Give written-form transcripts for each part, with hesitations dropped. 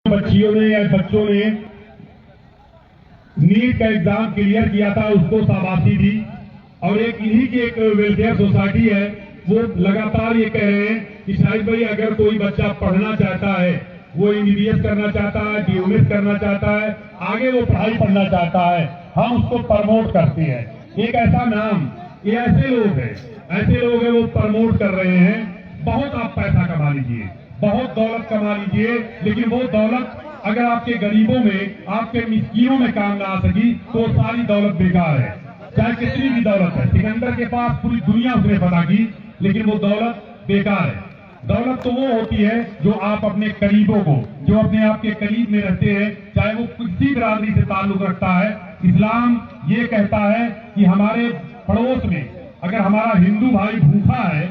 बच्चियों ने या बच्चों ने नीट का एग्जाम क्लियर किया था, उसको शाबाशी दी। और एक इन्हीं की एक वेलफेयर सोसाइटी है, वो लगातार ये कह रहे हैं कि शाहिद भाई अगर कोई बच्चा पढ़ना चाहता है, वो एमबीबीएस करना चाहता है, डीएमएस करना चाहता है, आगे वो पढ़ाई पढ़ना चाहता है, हम उसको प्रमोट करते हैं। एक ऐसा नाम, ये ऐसे लोग हैं वो प्रमोट कर रहे हैं। बहुत आप पैसा कमा लीजिए, बहुत दौलत कमा लीजिए, लेकिन वो दौलत अगर आपके गरीबों में, आपके मिस्कीनों में काम ना आ सकी तो सारी दौलत बेकार है। चाहे कितनी भी दौलत है, सिकंदर के पास पूरी दुनिया उसने फतह की, लेकिन वो दौलत बेकार है। दौलत तो वो होती है जो आप अपने करीबों को, जो अपने आप के करीब में रहते हैं, चाहे वो किसी बिरादरी से ताल्लुक रखता है। इस्लाम ये कहता है कि हमारे पड़ोस में अगर हमारा हिंदू भाई भूखा है,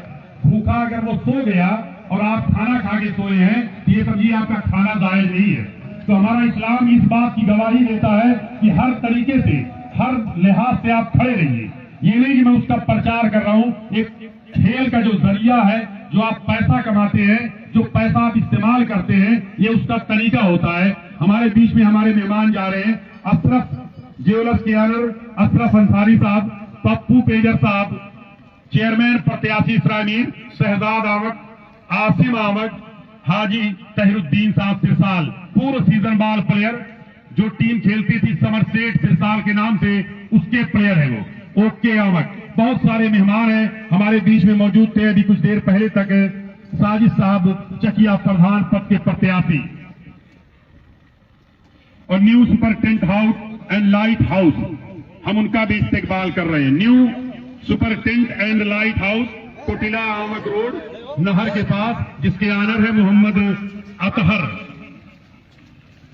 भूखा अगर वो सो गया और आप खाना खा के सोए हैं, ये समझिए आपका खाना जायज नहीं है। तो हमारा इस्लाम इस बात की गवाही देता है कि हर तरीके से, हर लिहाज से आप खड़े रहिए। ये नहीं कि मैं उसका प्रचार कर रहा हूं। एक खेल का जो जरिया है, जो आप पैसा कमाते हैं, जो पैसा आप इस्तेमाल करते हैं, ये उसका तरीका होता है। हमारे बीच में हमारे मेहमान जा रहे हैं, अशरफ ज्वेलर्स के ऑनर अशरफ अंसारी साहब, पप्पू पेजर साहब, चेयरमैन प्रत्याशी श्रामीर, शहजाद अहमद, आसिम अहमद, हाजी तहरुद्दीन साहब सिरसाल, पूर्व सीजन बॉल प्लेयर, जो टीम खेलती थी समरसेट सिरसाल के नाम से, उसके प्लेयर है वो, ओके अहमद। बहुत सारे मेहमान हैं हमारे बीच में मौजूद थे अभी कुछ देर पहले तक। साजिद साहब चकिया प्रधान पद के प्रत्याशी, और new super tent house and light house, हम उनका भी इस्तेकबाल कर रहे हैं। New super tent and light house, Kotila Ahmad road, नहर के पास, जिसके ऑनर है Mohammad Athar,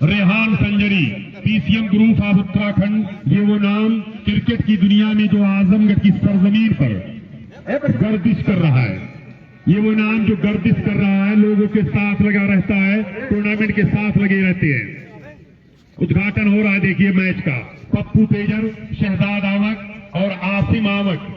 Rehan Sanjari, PCM group of Uttarakhand. ये वो नाम क्रिकेट की दुनिया में जो आजमगढ़ की सरजमीन पर गर्दिश कर रहा है, ये वो नाम जो गर्दिश कर रहा है, लोगों के साथ लगा रहता है, टूर्नामेंट के साथ लगे रहते हैं। उद्घाटन हो रहा है, देखिए मैच का, पप्पू पेजर, शहजाद अहमद और आसिम अहमद।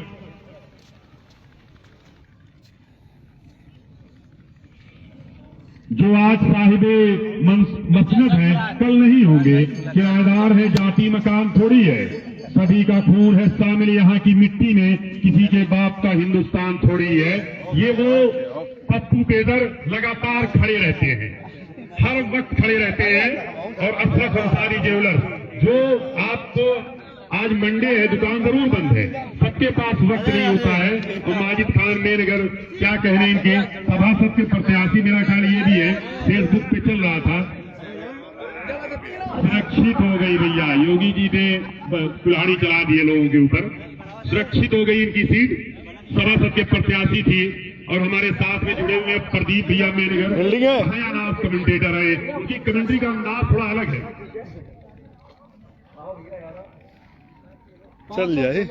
जो आज साहिबे मसनद है, कल नहीं होंगे। किराएदार है, जाति मकान थोड़ी है, सभी का खून है शामिल यहाँ की मिट्टी में, किसी के बाप का हिंदुस्तान थोड़ी है। ये वो पप्पू पेजर लगातार खड़े रहते हैं, हर वक्त खड़े रहते हैं। और अशरफ अंसारी ज्वेलर्स, जो आपको आज मंडे है, दुकान जरूर बंद है, सबके पास वक्त नहीं होता है। तो माजिद खान मेनगर, क्या कहने इनके, सभासद के प्रत्याशी, मेरा ख्याल ये भी है, फेसबुक पे चल रहा था। सुरक्षित हो गई भैया, योगी जी ने कुल्हाड़ी चला दिए लोगों के ऊपर, सुरक्षित हो गई इनकी सीट। सभासद के प्रत्याशी थी। और हमारे साथ में जुड़े हुए प्रदीप भैया मेनगर, हयानाज कमेंटेटर है, उनकी कमेंट्री का अंदाज थोड़ा अलग है। चल जाए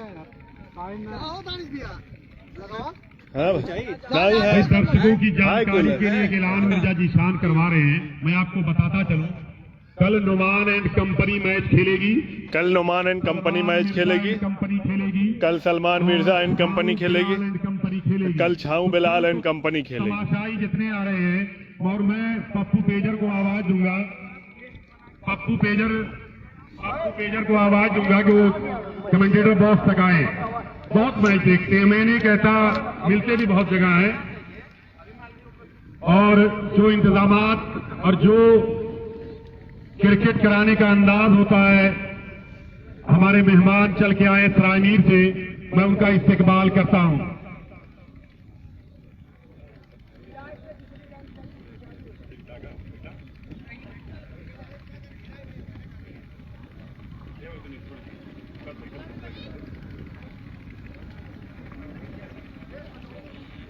दर्शकों की जानकारी के लिए ऐलान मिर्जा जी शान करवा रहे हैं। मैं आपको बताता चलूं, कल नुमान एंड कंपनी मैच खेलेगी, कल नुमान एंड कंपनी मैच खेलेगी, कल सलमान मिर्जा एंड कंपनी खेलेगी, कल छाऊ बिलाल एंड कंपनी खेलेगी। तमाशाई जितने आ रहे हैं, और मैं पप्पू पेजर को आवाज दूंगा, पप्पू पेजर को आवाज दूंगा कि वो कमेंटेटर बॉक्स तक आए। बहुत मैच देखते हैं, मैं नहीं कहता, मिलते भी बहुत जगह है। और जो इंतजामात और जो क्रिकेट कराने का अंदाज होता है, हमारे मेहमान चल के आए श्रामीर से, मैं उनका इस्तेकबाल करता हूं।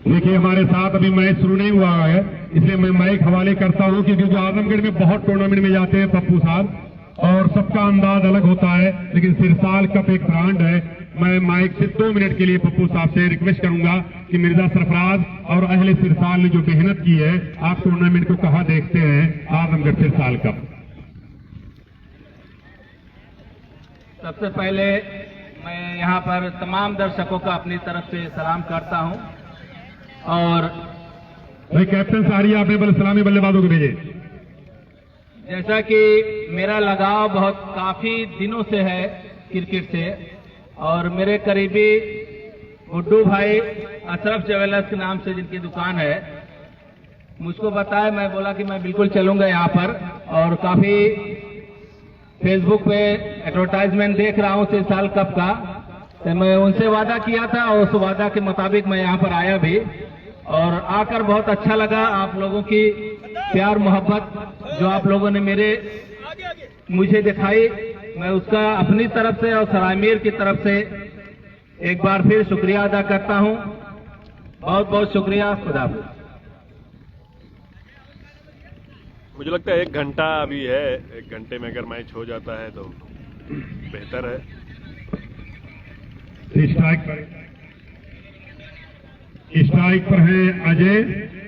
देखिए हमारे साथ अभी मैच शुरू नहीं हुआ है, इसलिए मैं माइक हवाले करता हूं, क्योंकि जो आजमगढ़ में बहुत टूर्नामेंट में जाते हैं पप्पू साहब, और सबका अंदाज अलग होता है, लेकिन सिरसाल कप एक ब्रांड है। मैं माइक से 2 मिनट के लिए पप्पू साहब से रिक्वेस्ट करूंगा कि मिर्जा सरफराज और अहले सिरसाल ने जो मेहनत की है, आप टूर्नामेंट को कहां देखते हैं, आजमगढ़ सिरसाल कप। सबसे पहले मैं यहाँ पर तमाम दर्शकों का अपनी तरफ से सलाम करता हूँ। और भाई कैप्टन साहब, आपने बल्ले सलामी बल्लेबाजों को भेजे। जैसा कि मेरा लगाव बहुत काफी दिनों से है क्रिकेट से, और मेरे करीबी गुड्डू भाई अशरफ ज्वेलर्स के नाम से जिनकी दुकान है, मुझको बताया, मैं बोला कि मैं बिल्कुल चलूंगा यहाँ पर, और काफी फेसबुक पे एडवर्टाइजमेंट देख रहा हूँ 6 साल कप का, तो मैं उनसे वादा किया था और उस वादा के मुताबिक मैं यहाँ पर आया भी, और आकर बहुत अच्छा लगा। आप लोगों की प्यार मोहब्बत जो आप लोगों ने मुझे दिखाई, मैं उसका अपनी तरफ से और सरायमीर की तरफ से एक बार फिर शुक्रिया अदा करता हूँ। बहुत बहुत शुक्रिया। खुदा हाफिज। मुझे लगता है 1 घंटा अभी है, 1 घंटे में अगर मैच हो जाता है तो बेहतर है। स्ट्राइक पर है अजय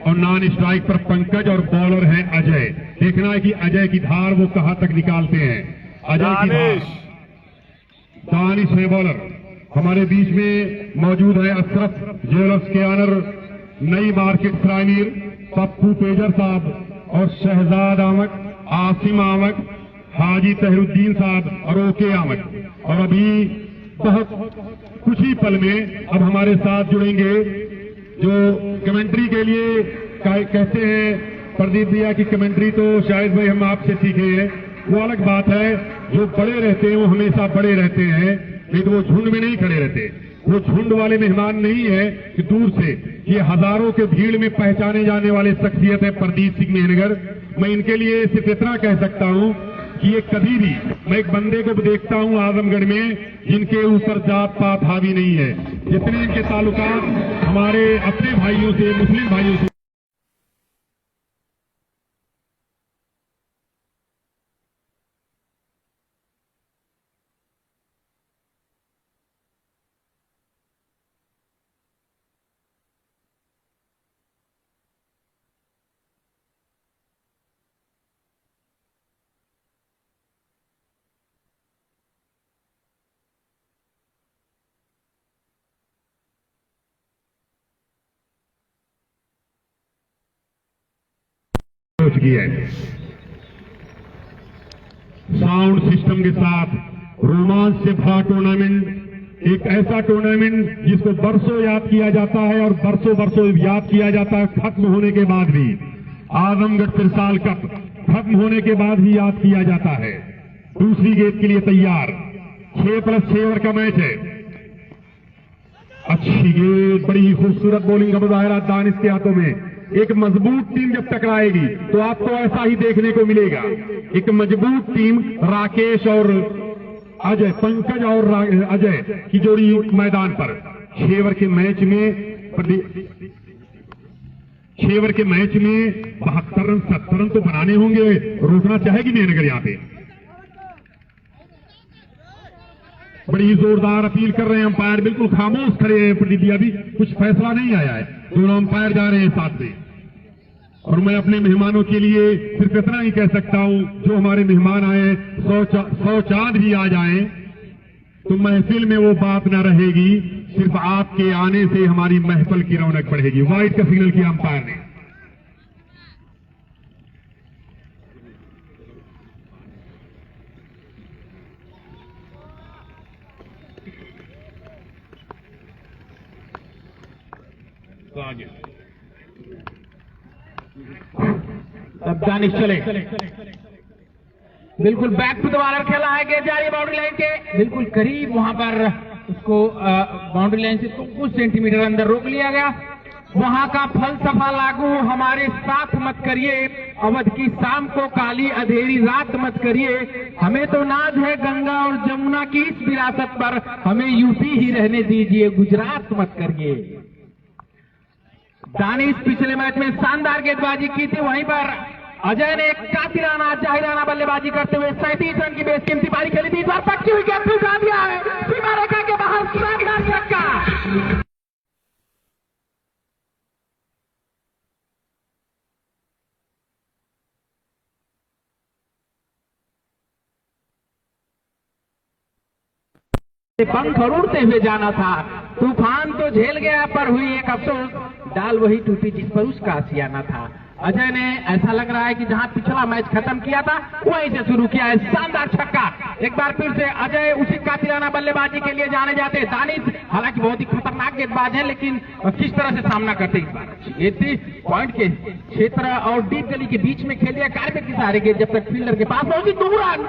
और नॉन स्ट्राइक पर पंकज, और बॉलर है अजय। देखना है कि अजय की धार वो कहां तक निकालते हैं। अजय की धार, दानिश है बॉलर। हमारे बीच में मौजूद है अशरफ ज्वेलर्स के ऑनर नई मार्केट सरायमीर, पप्पू तेजर साहब और शहजाद अहमद, आसिम अहमद, हाजी तहरुद्दीन साहब और ओके अहमद। और अभी बहुत कुछ ही पल में अब हमारे साथ जुड़ेंगे जो कमेंट्री के लिए कहते हैं। प्रदीप भैया की कमेंट्री तो शायद भाई हम आपसे सीखे हैं, वो अलग बात है। जो बड़े रहते हैं वो हमेशा बड़े रहते हैं, नहीं तो वो झुंड में नहीं खड़े रहते। वो झुंड वाले मेहमान नहीं है कि दूर से, ये हजारों के भीड़ में पहचाने जाने वाले शख्सियत है प्रदीप सिंह मेहनगर। मैं इनके लिए सिर्फ इतना कह सकता हूं कि ये कभी भी, मैं एक बंदे को देखता हूं आजमगढ़ में जिनके ऊपर जात पात हावी नहीं है। जितने इनके ताल्लुकात हमारे अपने भाइयों से, मुस्लिम भाइयों से, पहुंच गया है। साउंड सिस्टम के साथ रोमांच से भरा टूर्नामेंट, एक ऐसा टूर्नामेंट जिसको बरसों याद किया जाता है और बरसों याद किया जाता है। खत्म होने के बाद भी, आजमगढ़ त्रिसाल कप खत्म होने के बाद ही याद किया जाता है। दूसरी गेंद के लिए तैयार, 6+6 ओवर का मैच है। अच्छी गेंद, बड़ी खूबसूरत बॉलिंग का मुजाहरा दानिश के हाथों में। एक मजबूत टीम जब टकराएगी तो आपको ऐसा ही देखने को मिलेगा। एक मजबूत टीम, राकेश और अजय, पंकज और अजय की जोड़ी मैदान पर। 6 ओवर के मैच में 72 रन 70 रन तो बनाने होंगे। रोकना चाहेगी मेहनगर यहां पे। बड़ी जोरदार अपील कर रहे हैं अंपायर, बिल्कुल खामोश खड़े हैं प्रदीप जी, अभी कुछ फैसला नहीं आया है। दोनों अंपायर जा रहे हैं साथ में। और मैं अपने मेहमानों के लिए सिर्फ इतना ही कह सकता हूं, जो हमारे मेहमान आए 100 चांद भी आ जाएं तो महफिल में वो बात ना रहेगी। सिर्फ आपके आने से हमारी महफिल की रौनक बढ़ेगी। वाइड का सिग्नल किया अंपायर ने। अब दानिश चले, बिल्कुल बैक टू द बॉलर खेला है, गेंद जा रही है बाउंड्री लाइन के बिल्कुल करीब। वहां पर उसको बाउंड्री लाइन से कुछ सेंटीमीटर अंदर रोक लिया गया। वहां का फलसफा लागू, हमारे साथ मत करिए, अवध की शाम को काली अंधेरी रात मत करिए। हमें तो नाज है गंगा और जमुना की इस विरासत पर, हमें यूपी ही रहने दीजिए, गुजरात मत करिए। दानिश पिछले मैच में शानदार गेंदबाजी की थी, वहीं पर अजय ने एक कातिराना जाहिराना बल्लेबाजी करते हुए 37 रन की बेशकीमती पारी खेली थी। इस बार पक्की हुई गेंद उठा दिया है सीमा रेखा के बाहर, शानदार छक्का। पंख और उड़ते हुए जाना था, तूफान तो झेल गया पर हुई एक अफसोस, डाल वही टूटी जिस पर उसका आशियाना था। अजय ने ऐसा लग रहा है कि जहां पिछला मैच खत्म किया था वहीं से शुरू किया है। शानदार छक्का। एक बार फिर से अजय उसी कातिलाना बल्लेबाजी के लिए जाने जाते हैं। दानिश हालांकि बहुत ही खतरनाक गेंदबाज है, लेकिन किस तरह से सामना करते इस बार। ये पॉइंट के क्षेत्र और डीप गली के बीच में खेल दिया कार्पेट की सहारे गेंद जब तक फील्डर के पास पहुंची। 2 रन,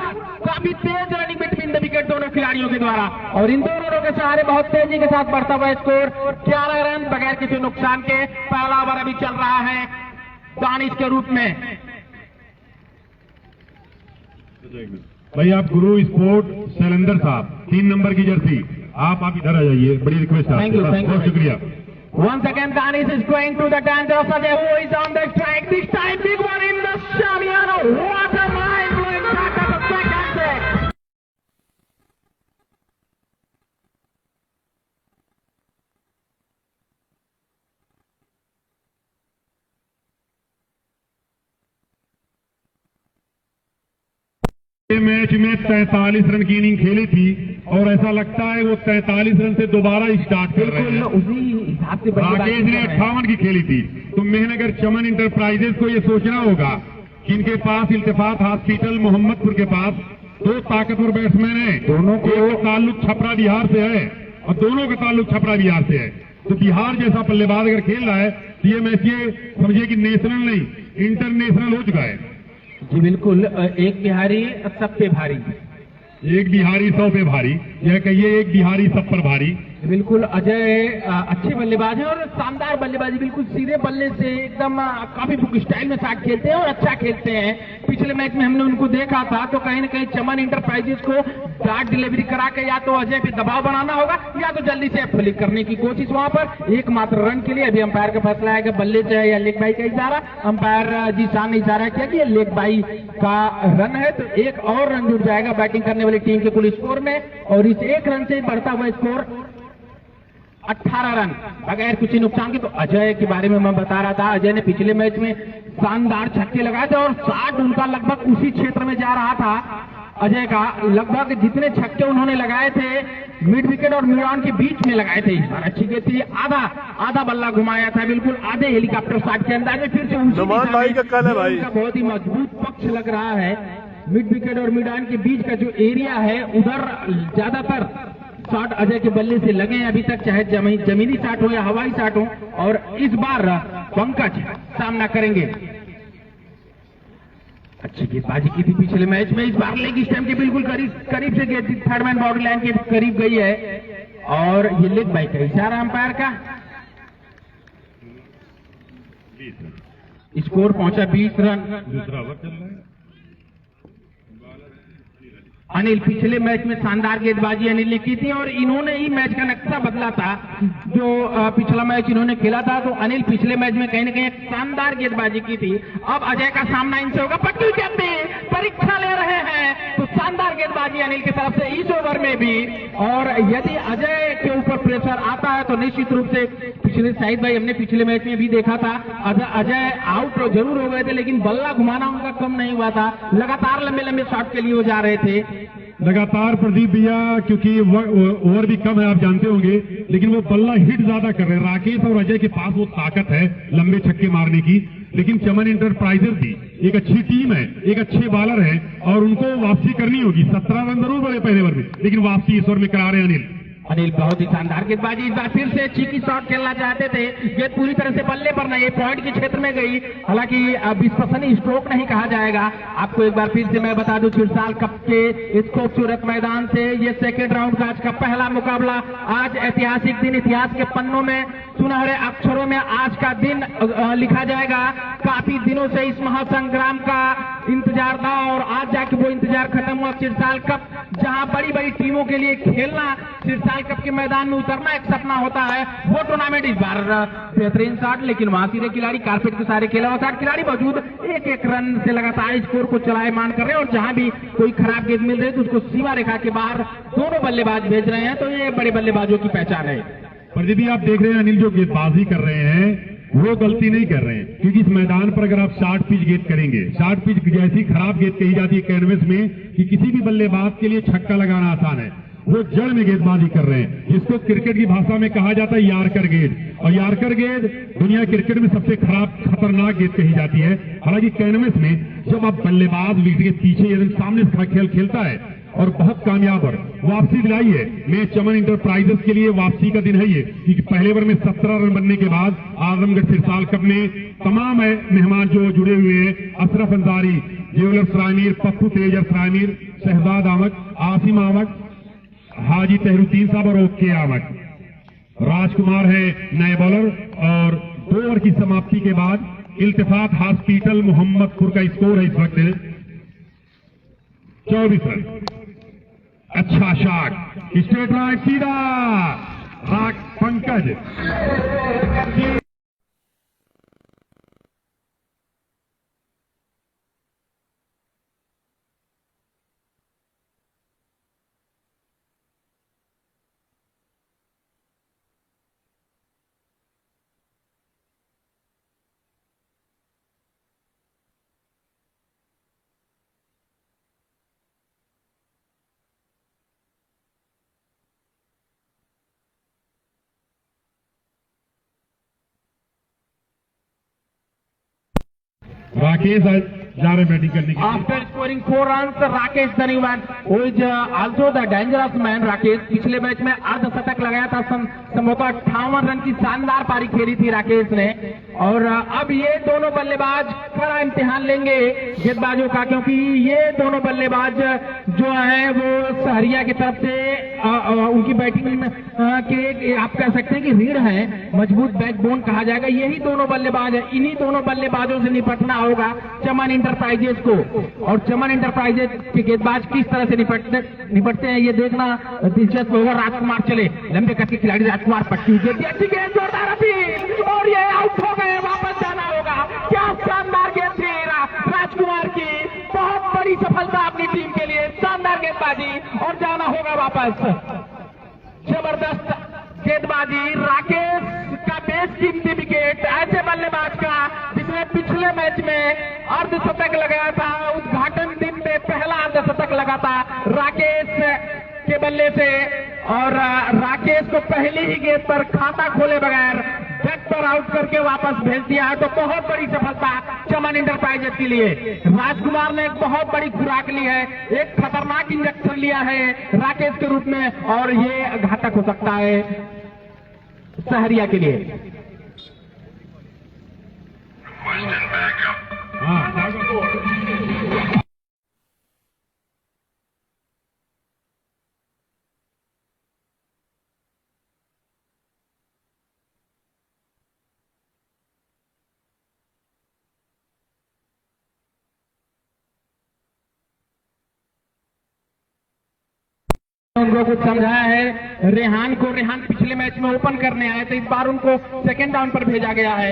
काफी तेज रनिंग बिटवीन द विकेट दोनों खिलाड़ियों के द्वारा, और इन दोनों रनों के सहारे बहुत तेजी के साथ बढ़ता हुआ स्कोर 11 रन बगैर किसी नुकसान के। पहला ओवर अभी चल रहा है दानिश के रूप में। भाई आप गुरु स्पोर्ट शैलेंद्र साहब 3 नंबर की जर्सी, आप इधर आ जाइए, बड़ी रिक्वेस्ट है। बहुत शुक्रिया। Once again, Danish is going to the dangerous Ajay, who is on the strike. This time, big one in the Shamiano. What a mind-blowing shot at the second set. Match में 43 run की inning खेली थी और ऐसा लगता है वो 43 run से दोबारा स्टार्ट कर रहे हैं। उसी हिसाब से राकेश ने 58 की खेली थी। तो मेहनगर चमन इंटरप्राइजेज को ये सोचना होगा कि इनके पास इल्तिफात हॉस्पिटल मोहम्मदपुर के पास 2 ताकतवर बैट्समैन हैं। दोनों का ताल्लुक छपरा बिहार से है और दोनों का ताल्लुक छपरा बिहार से है। तो बिहार जैसा बल्लेबाज अगर खेल रहा है तो ये मैच ये समझिए कि नेशनल नहीं इंटरनेशनल हो चुका है। जी बिल्कुल, एक बिहारी सब पे भारी, एक बिहारी 100 पे भारी, यह कहिए एक बिहारी सब पर भारी। बिल्कुल अजय अच्छे बल्लेबाज हैं और शानदार बल्लेबाजी, बिल्कुल सीधे बल्ले से एकदम काफी बुक स्टाइल में शॉट खेलते हैं और अच्छा खेलते हैं। पिछले मैच में हमने उनको देखा था तो कहीं न कहीं चमन इंटरप्राइजेज को डार्ट डिलीवरी करा के या तो अजय पे दबाव बनाना होगा या तो जल्दी से फ्लिक करने की कोशिश वहां पर एकमात्र रन के लिए। अभी अंपायर का फैसला है कि बल्ले से या लेग बाई का इशारा, अंपायर जीशान ने इशारा किया कि लेग बाई का रन है तो एक और रन जुड़ जाएगा बैटिंग करने वाली टीम के कुल स्कोर में, और इस एक रन से बढ़ता हुआ स्कोर 18 रन बगैर कुछ नुकसान के। तो अजय के बारे में मैं बता रहा था, अजय ने पिछले मैच में शानदार छक्के लगाए थे और 60 उनका लगभग उसी क्षेत्र में जा रहा था। अजय का लगभग जितने छक्के उन्होंने लगाए थे मिड विकेट और मिड ऑन के बीच में लगाए थे। इस बार अच्छी गेंद थी, आधा बल्ला घुमाया था, बिल्कुल आधे हेलीकॉप्टर शॉट के अंदाज में। फिर से भाई का कल है भाई, बहुत ही मजबूत पक्ष लग रहा है। मिड विकेट और मिड ऑन के बीच का जो एरिया है उधर ज्यादातर शॉट अजय के बल्ले से लगे हैं अभी तक, चाहे जमीनी शॉट हो या हवाई शॉट हो, और इस बार पंकज सामना करेंगे। अच्छी गेंदबाजी की थी पिछले मैच में, इस बार लेग स्टंप के बिल्कुल करीब से गेंद थर्ड मैन बाउंड्री लाइन के करीब गई है और ये लेग बाई का इशारा अंपायर का। स्कोर पहुंचा 20 रन। दूसरा ओवर चल रहा है। अनिल पिछले मैच में शानदार गेंदबाजी अनिल ने की थी और इन्होंने ही मैच का नक्शा बदला था। जो पिछला मैच इन्होंने खेला था तो अनिल पिछले मैच में कहीं न कहीं एक शानदार गेंदबाजी की थी। अब अजय का सामना इनसे होगा। पट्टी कहते परीक्षा ले रहे हैं तो शानदार गेंदबाजी अनिल की तरफ से इस ओवर में भी, और यदि अजय के ऊपर प्रेशर आता है तो निश्चित रूप से पिछले शाहिद भाई हमने पिछले मैच में भी देखा था अजय आउट जरूर हो गए थे लेकिन बल्ला घुमाना उनका कम नहीं हुआ था, लगातार लंबे लंबे शॉट के लिए वो जा रहे थे लगातार। प्रदीप भैया क्योंकि ओवर भी कम है आप जानते होंगे, लेकिन वो बल्ला हिट ज्यादा कर रहे हैं। राकेश और अजय के पास वो ताकत है लंबे छक्के मारने की, लेकिन चमन इंटरप्राइजेज भी एक अच्छी टीम है, एक अच्छे बॉलर है और उनको वापसी करनी होगी। 17 रन जरूर बने पहले ओवर में, लेकिन वापसी इस ओवर में करा रहे हैं अनिल बहुत ही शानदार गेंदबाजी। इस बार फिर से चीकी शॉट खेलना चाहते थे, गेंद पूरी तरह से बल्ले पर नहीं, पॉइंट के क्षेत्र में गई। हालांकि विश्वसनीय स्ट्रोक नहीं कहा जाएगा। आपको एक बार फिर से मैं बता दूं, छिड़साल कप के इस खूबसूरत मैदान से ये सेकेंड राउंड का आज का पहला मुकाबला। आज ऐतिहासिक दिन, इतिहास के पन्नों में सुनहरे अक्षरों में आज का दिन लिखा जाएगा। काफी दिनों से इस महासंग्राम का इंतजार था और आज जाके वो इंतजार खत्म हुआ। छिड़साल कप जहां बड़ी बड़ी टीमों के लिए खेलना, छिड़साल कप के मैदान में उतरना एक सपना होता है, वो टूर्नामेंट इस बार बेहतरीन शॉट, लेकिन वहां सीधे खिलाड़ी कार्पेट के सारे खेला हुआ शॉट खिलाड़ी मौजूद एक एक रन से लगातार स्कोर को चलायमान कर रहे हैं और जहां भी कोई खराब गेंद मिल रही है तो उसको सीमा रेखा के बाहर दोनों बल्लेबाज भेज रहे हैं। तो ये बड़े बल्लेबाजों की पहचान है। प्रदीप जी आप देख रहे हैं अनिल जो गेंदबाजी कर रहे हैं वो गलती नहीं कर रहे हैं, क्योंकि इस मैदान पर अगर आप शॉर्ट पिच गेंद करेंगे, शॉर्ट पिच जैसी खराब गेंद कही जाती है कैनवस में कि किसी भी बल्लेबाज के लिए छक्का लगाना आसान है, वो जड़ में गेंदबाजी कर रहे हैं, जिसको क्रिकेट की भाषा में कहा जाता है यार्कर गेंद। और यार्कर गेंद दुनिया क्रिकेट में सबसे खतरनाक गेंद कही जाती है। हालांकि कैनवस में जब आप बल्लेबाज विकेट के पीछे या सामने खेल खेलता है और बहुत कामयाब और वापसी दिलाई है। मैं चमन इंटरप्राइजेस के लिए वापसी का दिन है ये, क्योंकि पहले ओवर में 17 रन बनने के बाद आजमगढ़ सिरसाल कप में तमाम मेहमान जो जुड़े हुए हैं, अशरफ अंसारी, जेवलर सरायमीर, पप्पू तेजर सरायमीर, शहजाद अहमद, आसिम अहमद, हाजी तहरुद्दीन साहब और ओके अहमद, राजकुमार है नए बॉलर। और 2 ओवर की समाप्ति के बाद इल्तिफात हॉस्पिटल मोहम्मदपुर का स्कोर है इस वक्त 24 रन। अच्छा शॉट, स्ट्रेट राइट सीधा, पंकज। राकेश जा रहे बैटिंग करने के लिए। After scoring 4 runs, Rakesh the new man, who is also the dangerous man. Rakesh पिछले मैच में अर्धशतक लगाया था, संभवतः 58 रन की शानदार पारी खेली थी राकेश ने। और अब ये दोनों बल्लेबाज कड़ा इम्तिहान लेंगे गेंदबाजों का, क्योंकि ये दोनों बल्लेबाज जो है वो सहरिया की तरफ से उनकी बैटिंग के आप कह सकते हैं कि रीढ़ है, मजबूत बैकबोन कहा जाएगा। यही दोनों बल्लेबाज है, इन्हीं दोनों बल्लेबाजों से निपटना होगा चमन इंटरप्राइजेज को। और चमन इंटरप्राइजेज के गेंदबाज किस तरह से निपटते हैं ये देखना दिलचस्प होगा। राजकुमार चले, लंबे कद के खिलाड़ी राजकुमार, पट्टी अच्छी गेंद, जोरदार अपील, और ये आउट हो गए, वापस जाना होगा। क्या शानदार गेंद थी राजकुमार की, बहुत बड़ी सफलता अपनी टीम के लिए, शानदार गेंदबाजी, और जाना होगा वापस। जबरदस्त गेंदबाजी, राकेश का बेशकीमती विकेट ऐसे बल्लेबाज का जिसने पिछले मैच में अर्धशतक लगाया था, उद्घाटन दिन में पहला अर्धशतक लगा था राकेश के बल्ले से। और राकेश को पहली ही गेंद पर खाता खोले बगैर डेड पर आउट करके वापस भेज दिया है, तो बहुत बड़ी सफलता चमन इंटरप्राइजेज के लिए। राजकुमार ने एक बहुत बड़ी खुराक ली है, एक खतरनाक इंजेक्शन लिया है राकेश के रूप में, और ये घातक हो सकता है सहरिया के लिए। उनको कुछ समझाया है रेहान को। रेहान पिछले मैच में ओपन करने आए थे, इस बार उनको सेकंड डाउन पर भेजा गया है।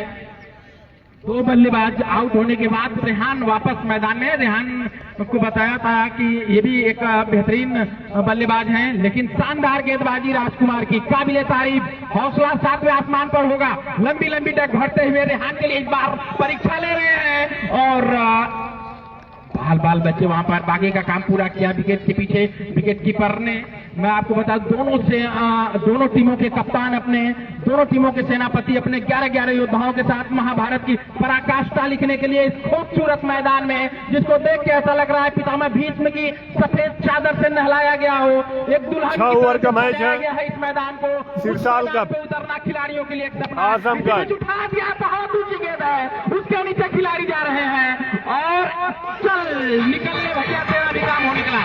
2 बल्लेबाज आउट होने के बाद रेहान वापस मैदान में। रेहान को बताया था कि ये भी एक बेहतरीन बल्लेबाज हैं, लेकिन शानदार गेंदबाजी राजकुमार की, काबिले तारीफ, हौसला 7वें आसमान पर होगा। लंबी लंबी टक भरते हुए रेहान के लिए इस बार परीक्षा ले रहे हैं, और बाल बच्चे वहां पर बाकी का काम पूरा किया विकेट के पीछे। विकेट कीपर ने, मैं आपको बता दोनों टीमों के कप्तान अपने, दोनों टीमों के सेनापति अपने 11-11 योद्धाओं के साथ महाभारत की पराकाष्ठा लिखने के लिए इस खूबसूरत मैदान में, जिसको देख के ऐसा लग रहा है पितामह भीष्म की सफेद चादर से नहलाया गया हो, एक दुल्हन 6 ओवर का मैच है इस मैदान को। सिरसाल का उतरना खिलाड़ियों के लिए एक सपना, आजमगढ़ उठा दिया, बहुत ऊंची गेंद है, उसके नीचे खिलाड़ी जा रहे हैं, और चल निकलने भैया, तेरा भी काम हो निकला।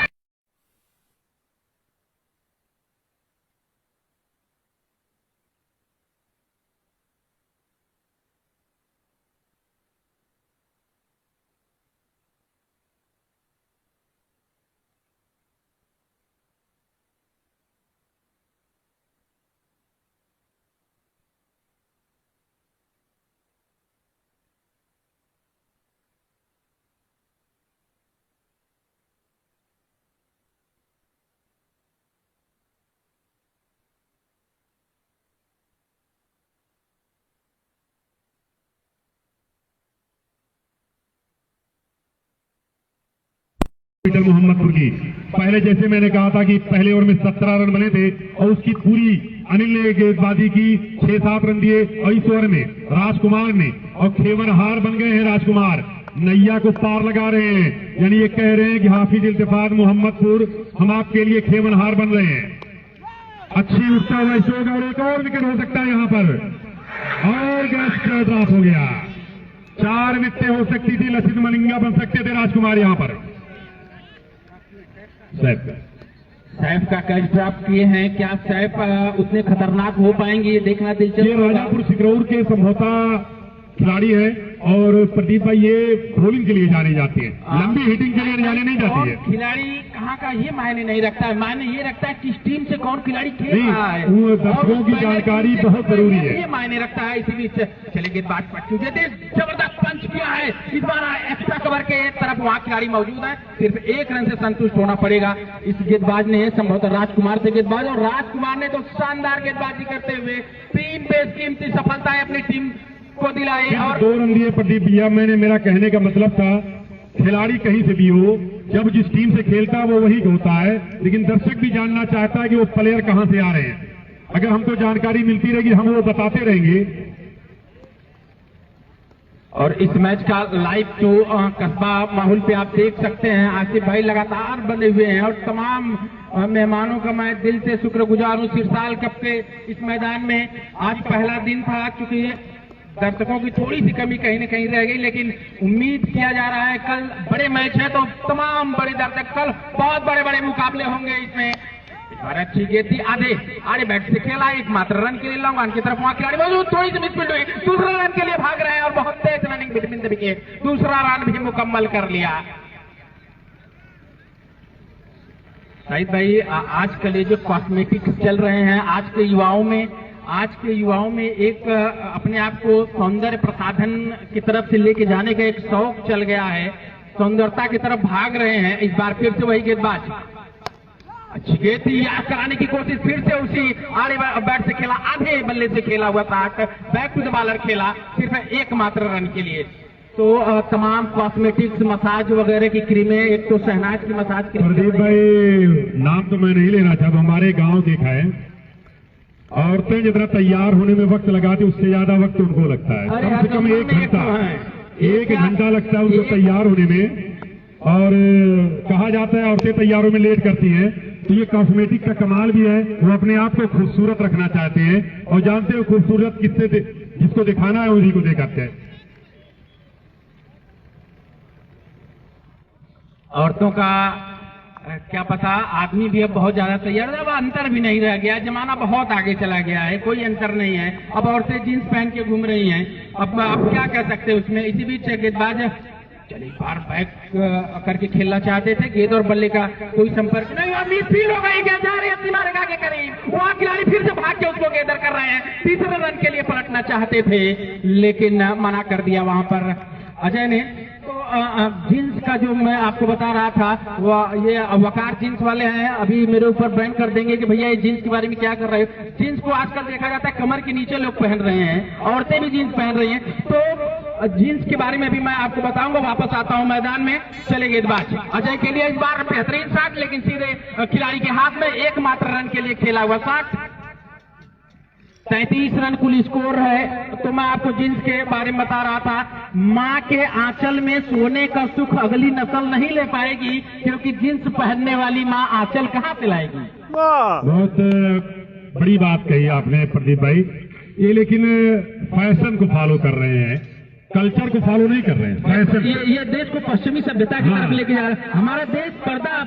मोहम्मदपुर की। पहले जैसे मैंने कहा था कि पहले ओवर में 17 रन बने थे और उसकी पूरी अनिल ने गेंदबाजी की, 6-7 रन दिए और इस ओवर में राजकुमार ने और खेवन हार बन गए हैं। राजकुमार नैया को पार लगा रहे हैं, यानी ये कह रहे हैं कि हाफिज इल्तिफात मोहम्मदपुर हम आपके लिए खेवन हार बन रहे हैं। अच्छी उठता हुआ स्ट्रोक और एक और विकेट हो सकता है यहाँ पर, और गैस ड्रॉप हो गया। 4 विकेटें हो सकती थी, लसित मलिंगा बन सकते थे राजकुमार यहाँ पर। सैफ का कैच ड्रॉप किए हैं, क्या सैफ उतने खतरनाक हो पाएंगे ये देखना दिलचस्प। ये राजापुर सिकरौर के संभवतः खिलाड़ी है और प्रदीप भाई ये बॉलिंग के लिए जाने जाते हैं, लंबी हिटिंग के लिए जाने नहीं जाती है। खिलाड़ी कहाँ का ये मायने नहीं रखता है, मायने ये रखता है किस टीम से कौन खिलाड़ी खेल रहा है, वो दर्शकों की जानकारी बहुत जरूरी है, ये मायने रखता है। इसी बीच चले गेंदबाज पट्टू जबरदस्त पंच किया है, इस बार एक्स्ट्रा कवर के तरफ वहाँ खिलाड़ी मौजूद है, सिर्फ 1 रन से संतुष्ट होना पड़ेगा इस गेंदबाज ने, संभवतः राजकुमार से गेंदबाज, और राजकुमार ने तो शानदार गेंदबाजी करते हुए 3 बेशकीमती सफलताएं अपनी टीम को दिलाई और 2 रन दिए प्रदीप भैया। मेरा कहने का मतलब था खिलाड़ी कहीं से भी हो, जब जिस टीम से खेलता है वो वही होता है, लेकिन दर्शक भी जानना चाहता है कि वो प्लेयर कहां से आ रहे हैं। अगर हमको जानकारी मिलती रहेगी हम वो बताते रहेंगे। और इस मैच का लाइव जो कस्बा माहौल पे आप देख सकते हैं, आसिफ भाई लगातार बने हुए हैं और तमाम मेहमानों का मैं दिल से शुक्रगुजार हूं। सिरसाल कप के इस मैदान में आज पहला दिन था, चूंकि दर्शकों की थोड़ी सी कमी कहीं न कहीं रह गई, लेकिन उम्मीद किया जा रहा है कल बड़े मैच है तो तमाम बड़े दर्शक, कल बहुत बड़े बड़े मुकाबले होंगे इसमें। अच्छी गेंद थी, आधे बैट से खेला, एकमात्र रन के लिए लॉन्ग ऑन की तरफ वहां खिलाड़ी मौजूद, थोड़ी सी मिसफील्ड हुई, दूसरा रन के लिए भाग रहे हैं और बहुत तेज रनिंग बिटवीन द विकेट, दूसरा रन भी मुकम्मल कर लिया। शाहिद भाई आजकल ये जो कॉस्मेटिक्स चल रहे हैं आज के युवाओं में एक अपने आप को सौंदर्य प्रसाधन की तरफ से लेके जाने का एक शौक चल गया है, सौंदर्यता की तरफ भाग रहे हैं। इस बार फिर से वही गेंदबाज अच्छी गेंद थी, याद कराने की कोशिश, फिर से उसी आड़े बैट से खेला, आधे बल्ले से खेला हुआ था, बैक टू द बॉलर खेला सिर्फ एकमात्र रन के लिए। तो तमाम कॉस्मेटिक्स मसाज वगैरह की क्रीमें, एक तो शहनाज की मसाज क्रीम। प्रदीप भाई नाम तो मैं नहीं लेना चाहता, हमारे गांव देखा है औरतें जितना तैयार होने में वक्त लगाती उससे ज्यादा वक्त उनको लगता है, कम से कम 1 घंटा लगता है उनको तैयार होने में। और कहा जाता है औरतें तैयारों में लेट करती हैं, तो ये कॉस्मेटिक का कमाल भी है, वो अपने आप को खूबसूरत रखना चाहते हैं और जानते हो खूबसूरत जिसको दिखाना है उसी को दिखाते हैं। औरतों का क्या पता, आदमी भी अब बहुत ज्यादा तैयार है, अब अंतर भी नहीं रह गया, जमाना बहुत आगे चला गया है, कोई अंतर नहीं है। अब औरतें जींस पहन के घूम रही हैं, अब क्या कह सकते हैं उसमें। इसी बीच गेंदबाज चलिए बार बैक करके खेलना चाहते थे, गेंद और बल्ले का कोई संपर्क नहीं, और मिसफील्ड हो गई, जा रहे हैं सीमारेखा के करीब, वहां खिलाड़ी फिर से भाग के उसको गेंदर कर रहे हैं, तीसरे रन के लिए पलटना चाहते थे लेकिन मना कर दिया वहां पर अजय ने। तो जींस का जो मैं आपको बता रहा था, वो ये वकार जींस वाले हैं, अभी मेरे ऊपर बैन कर देंगे कि भैया ये जींस के बारे में क्या कर रहे हो। जींस को आजकल देखा जाता है कमर के नीचे लोग पहन रहे हैं, औरतें भी जींस पहन रही हैं, तो जींस के बारे में भी मैं आपको बताऊंगा। वापस आता हूं मैदान में, चले गेंदबाज अजय के लिए इस बार बेहतरीन शॉट, लेकिन सीधे खिलाड़ी के हाथ में, एकमात्र रन के लिए खेला हुआ शॉट। 33 रन कुल स्कोर है। तो मैं आपको जींस के बारे में बता रहा था, माँ के आंचल में सोने का सुख अगली नस्ल नहीं ले पाएगी, क्योंकि जींस पहनने वाली माँ आंचल कहाँ से लाएगी। बहुत बड़ी बात कही आपने प्रदीप भाई, ये लेकिन फैशन को फॉलो कर रहे हैं, कल्चर को फॉलो नहीं कर रहे हैं, फैशन। ये देश को पश्चिमी सभ्यता की तरफ लेके जा रहा है। हमारा देश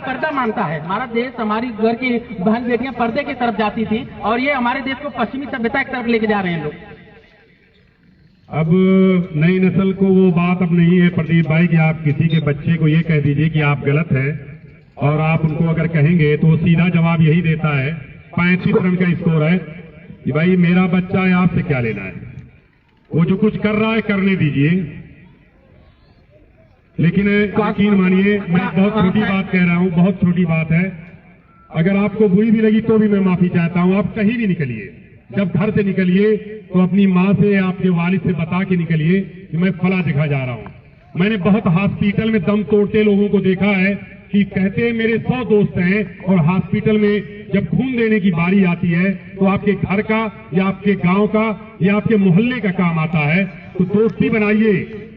पर्दा मानता है, हमारा देश, हमारी घर की बहन बेटियां पर्दे की तरफ जाती थी, और ये हमारे देश को पश्चिमी सभ्यता की तरफ लेके जा रहे हैं लोग। अब नई नस्ल को वो बात अब नहीं है प्रदीप भाई कि आप किसी के बच्चे को ये कह दीजिए कि आप गलत है, और आप उनको अगर कहेंगे तो वो सीधा जवाब यही देता है। 35 रन का स्कोर है कि भाई मेरा बच्चा है, आपसे क्या लेना है, वो जो कुछ कर रहा है करने दीजिए। लेकिन यकीन मानिए, मैं बहुत छोटी बात कह रहा हूं, बहुत छोटी बात है, अगर आपको बुरी भी लगी तो भी मैं माफी चाहता हूं। आप कहीं भी निकलिए, जब घर से निकलिए तो अपनी माँ से, आपके वालिद से बता के निकलिए कि मैं फला जगह जा रहा हूं। मैंने बहुत हॉस्पिटल में दम तोड़ते लोगों को देखा है कि कहते हैं मेरे 100 दोस्त हैं, और हॉस्पिटल में जब खून देने की बारी आती है तो आपके घर का या आपके गांव का या आपके मोहल्ले का काम आता है। तो दोस्ती बनाइए,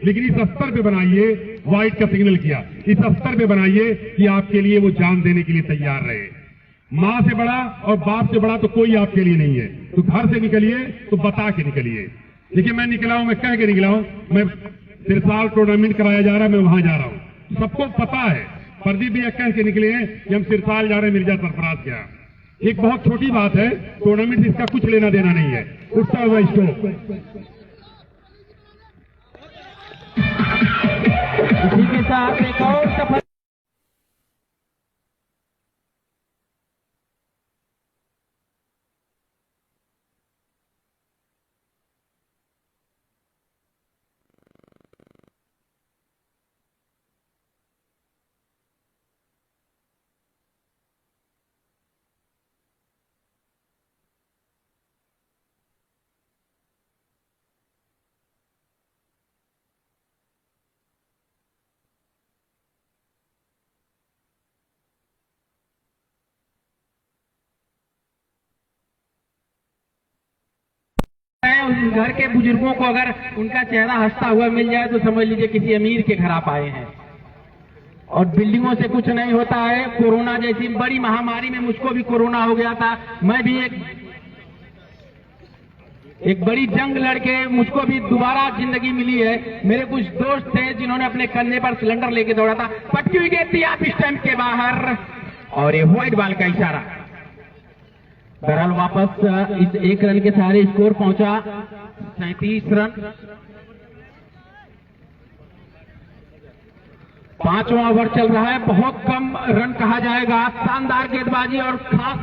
लेकिन इस स्तर पे बनाइए, व्हाइट का सिग्नल किया, इस स्तर पे बनाइए कि आपके लिए वो जान देने के लिए तैयार रहे। माँ से बड़ा और बाप से बड़ा तो कोई आपके लिए नहीं है। तो घर से निकलिए तो बता के निकलिए। देखिए मैं निकला हूं, मैं कह के निकला हूं, मैं सिरसाल टूर्नामेंट कराया जा रहा है, मैं वहां जा रहा हूं, सबको पता है। प्रदीप भैया कह के निकले हैं कि हम सिरसाल जा रहे हैं मिर्जा सरफराज के यहाँ। एक बहुत छोटी बात है, टूर्नामेंट से इसका कुछ लेना देना नहीं है। उठता हुआ स्टॉप इसी के साथ एक और सफल उस घर के बुजुर्गों को अगर उनका चेहरा हंसता हुआ मिल जाए तो समझ लीजिए किसी अमीर के घर आप आए हैं। और बिल्डिंगों से कुछ नहीं होता है। कोरोना जैसी बड़ी महामारी में मुझको भी कोरोना हो गया था। मैं भी एक बड़ी जंग लड़के मुझको भी दोबारा जिंदगी मिली है। मेरे कुछ दोस्त थे जिन्होंने अपने कंधे पर सिलेंडर लेके दौड़ा था। पटकी विकेट थी आप स्टंप के बाहर और ये व्हाइट बॉल का इशारा। बहरहाल वापस इस 1 रन के सहारे स्कोर पहुंचा 37 रन। 5वां ओवर चल रहा है। बहुत कम रन कहा जाएगा। शानदार गेंदबाजी और खास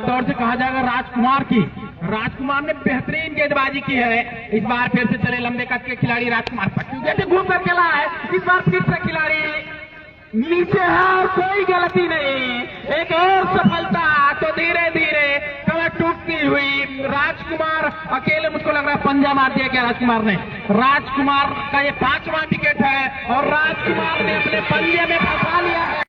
तौर से कहा जाएगा राजकुमार की। राजकुमार ने बेहतरीन गेंदबाजी की है। इस बार फिर से चले लंबे कद के खिलाड़ी राजकुमार पट्टू जैसे घूम कर खेला है। इस बार फिर से खिलाड़ी नीचे है और कोई गलती नहीं। एक और सफलता। तो धीरे धीरे कमर टूटती हुई राजकुमार अकेले, मुझको लग रहा है पंजा मार दिया क्या राजकुमार ने। राजकुमार का ये 5वां विकेट है और राजकुमार ने अपने पंजे में फंसा लिया है।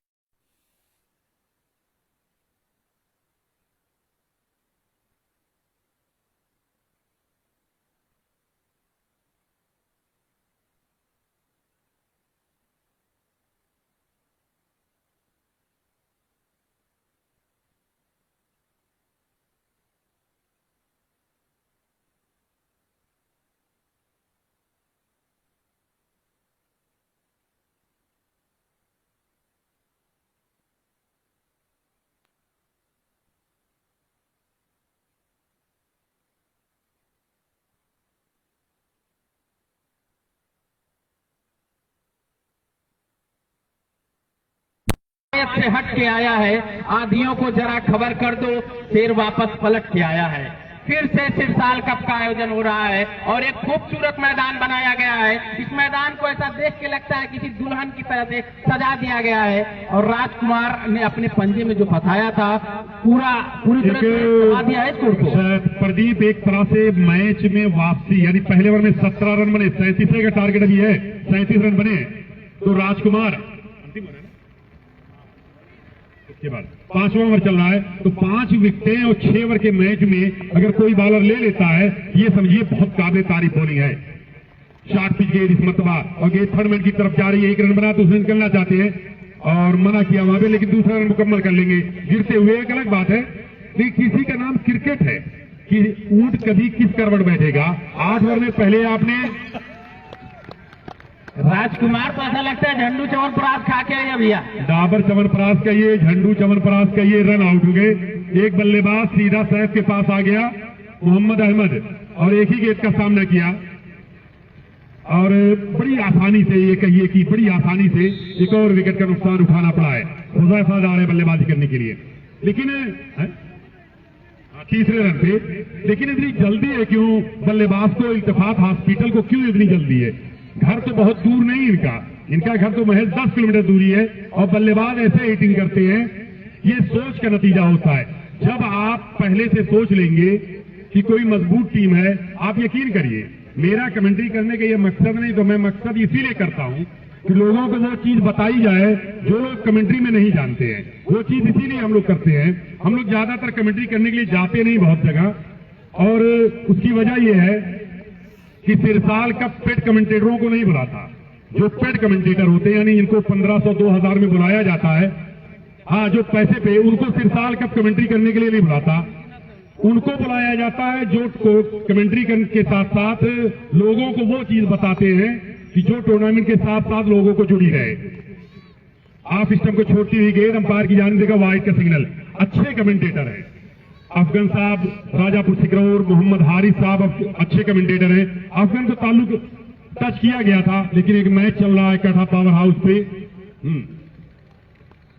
से हट के आया है। आधियों को जरा खबर कर दो। फिर वापस पलट के आया है। फिर से सिरसाल कप का आयोजन हो रहा है और एक खूबसूरत मैदान बनाया गया है। इस मैदान को ऐसा देख के लगता है किसी दुल्हन की तरह से सजा दिया गया है। और राजकुमार ने अपने पंजे में जो फंसाया था पूरी तरह से फंसा दिया है इसको। प्रदीप एक तरह से मैच में वापसी, यानी पहले ओवर में 17 रन बने, 37 का टारगेट अभी है, 37 रन बने। तो राजकुमार के बाद 5वां ओवर चल रहा है। तो 5 विकेटें और 6 ओवर के मैच में अगर कोई बॉलर ले लेता है, ये समझिए बहुत काबिल तारीफ बॉलिंग है। शॉर्ट पिच गेंद इस मरतबा और गेंद थर्ड मैन की तरफ जा रही है। 1 रन बना तो उसने निकलना चाहते हैं और मना किया वहां पे, लेकिन दूसरा रन मुकम्मल कर लेंगे गिरते हुए। एक अलग बात है कि किसी का नाम क्रिकेट है कि ऊंट कभी किस करवट बैठेगा। 8 ओवर में पहले आपने राजकुमार को ऐसा लगता है झंडू च्यवनप्राश खा के आया भैया। डाबर च्यवनप्राश का ये, झंडू च्यवनप्राश का ये रन आउट हो गए। एक बल्लेबाज सीधा सैफ के पास आ गया, मोहम्मद अहमद, और एक ही गेंद का सामना किया और बड़ी आसानी से, ये कहिए कि बड़ी आसानी से एक और विकेट का नुकसान उठाना पड़ा है। हुज़ैफा जा रहे हैं बल्लेबाजी करने के लिए, लेकिन तीसरे रन पे। लेकिन इतनी जल्दी है क्यों बल्लेबाज को? इल्तिफात हॉस्पिटल को क्यों इतनी जल्दी है? घर तो बहुत दूर नहीं इनका घर तो महज 10 किलोमीटर दूरी है और बल्लेबाज ऐसे हिटिंग करते हैं। ये सोच का नतीजा होता है। जब आप पहले से सोच लेंगे कि कोई मजबूत टीम है, आप यकीन करिए, मेरा कमेंट्री करने का ये मकसद नहीं, तो मैं मकसद इसीलिए करता हूं कि लोगों को वो चीज बताई जाए जो लोग कमेंट्री में नहीं जानते हैं। वो चीज इसीलिए हम लोग करते हैं। हम लोग ज्यादातर कमेंट्री करने के लिए जाते नहीं बहुत जगह, और उसकी वजह यह है कि सिरसाल का पेड कमेंटेटरों को नहीं बुलाता। जो पेड कमेंटेटर होते हैं, यानी इनको 1500 2000 में बुलाया जाता है, हाँ, जो पैसे पे, उनको सिरसाल कप कमेंट्री करने के लिए नहीं बुलाता। उनको बुलाया जाता है जो कमेंट्री के साथ साथ लोगों को वो चीज बताते हैं कि जो टूर्नामेंट के साथ साथ लोगों को जुड़ी रहे। ऑफ स्टंप को छोड़ती हुई गेंद अंपायर की जानिब से वाइड का सिग्नल। अच्छे कमेंटेटर हैं अफगन साहब, राजापुर सिकरौर, मोहम्मद हारिस साहब अच्छे कमेंटेटर हैं। अफगन को ताल्लुक टच किया गया था, लेकिन एक मैच चल रहा है काठा पावर हाउस पे,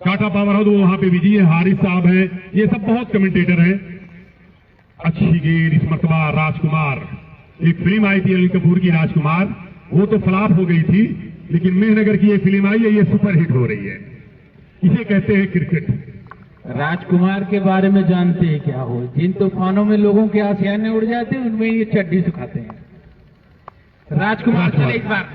काठा पावर हाउस, वो वहां पे विजय हारिस साहब हैं। ये सब बहुत कमेंटेटर हैं। अच्छी गेंद इस मरतबा राजकुमार, एक फिल्म आई थी अनिल कपूर की राजकुमार, वो तो फ्लॉप हो गई थी, लेकिन मेहनगर की ये फिल्म आई है, ये सुपर हिट हो रही है। इसे कहते हैं क्रिकेट। राजकुमार के बारे में जानते हैं क्या हो? जिन तूफानों में लोगों के आसियाने उड़ जाते हैं, उनमें ये चड्डी सुखाते हैं। राजकुमार चले इस बार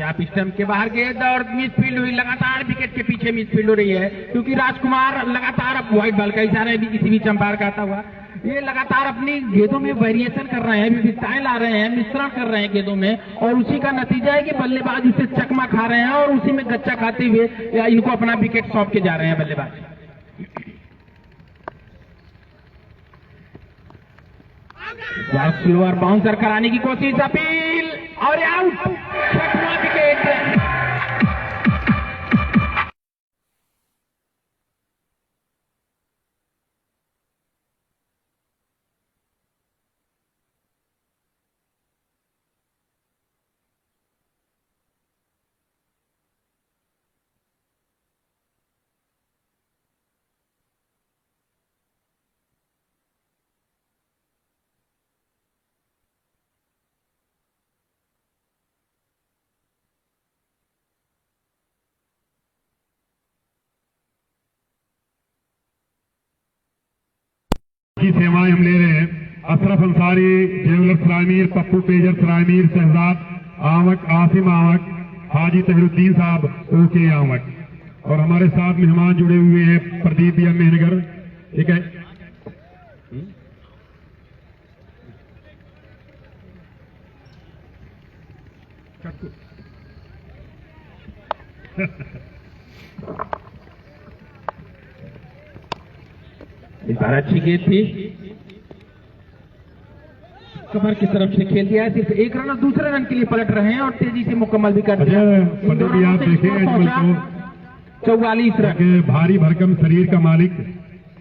आप स्टंप के बाहर गेंद और मिसफील्ड हुई, लगातार विकेट के पीछे मिसफील्ड हो रही है, क्योंकि राजकुमार लगातार अब व्हाइट बॉल का इशारा है भी किसी भी अंपायर का आता हुआ, ये लगातार अपनी गेंदों में वेरिएशन कर रहे हैं, विविधताएं ला रहे हैं, मिश्रण कर रहे हैं गेंदों में, और उसी का नतीजा है कि बल्लेबाज उसे चकमा खा रहे हैं और उसी में गच्चा खाते हुए इनको अपना विकेट सौंप के जा रहे हैं बल्लेबाज। स्लोअर बाउंसर कराने की कोशिश, अपील और आउट, छठवां विकेट। की सेवाएं हम ले रहे हैं। अशरफ अंसारी, जेवलर्स रायमीर, पप्पू पेजर्स रायमीर, शहजाद आवक, आसिम आवक, हाजी तहरुद्दीन साहब ओके आवक, और हमारे साथ मेहमान जुड़े हुए हैं प्रदीप या मेहनगर, ठीक है। इस बार अच्छी गेंद थी, कमर की तरफ से खेल दिया है, सिर्फ एक रन और दूसरे रन के लिए पलट रहे हैं और तेजी से मुकम्मल भी कर दिया। आप देखें 44 रन। भारी भरकम शरीर का मालिक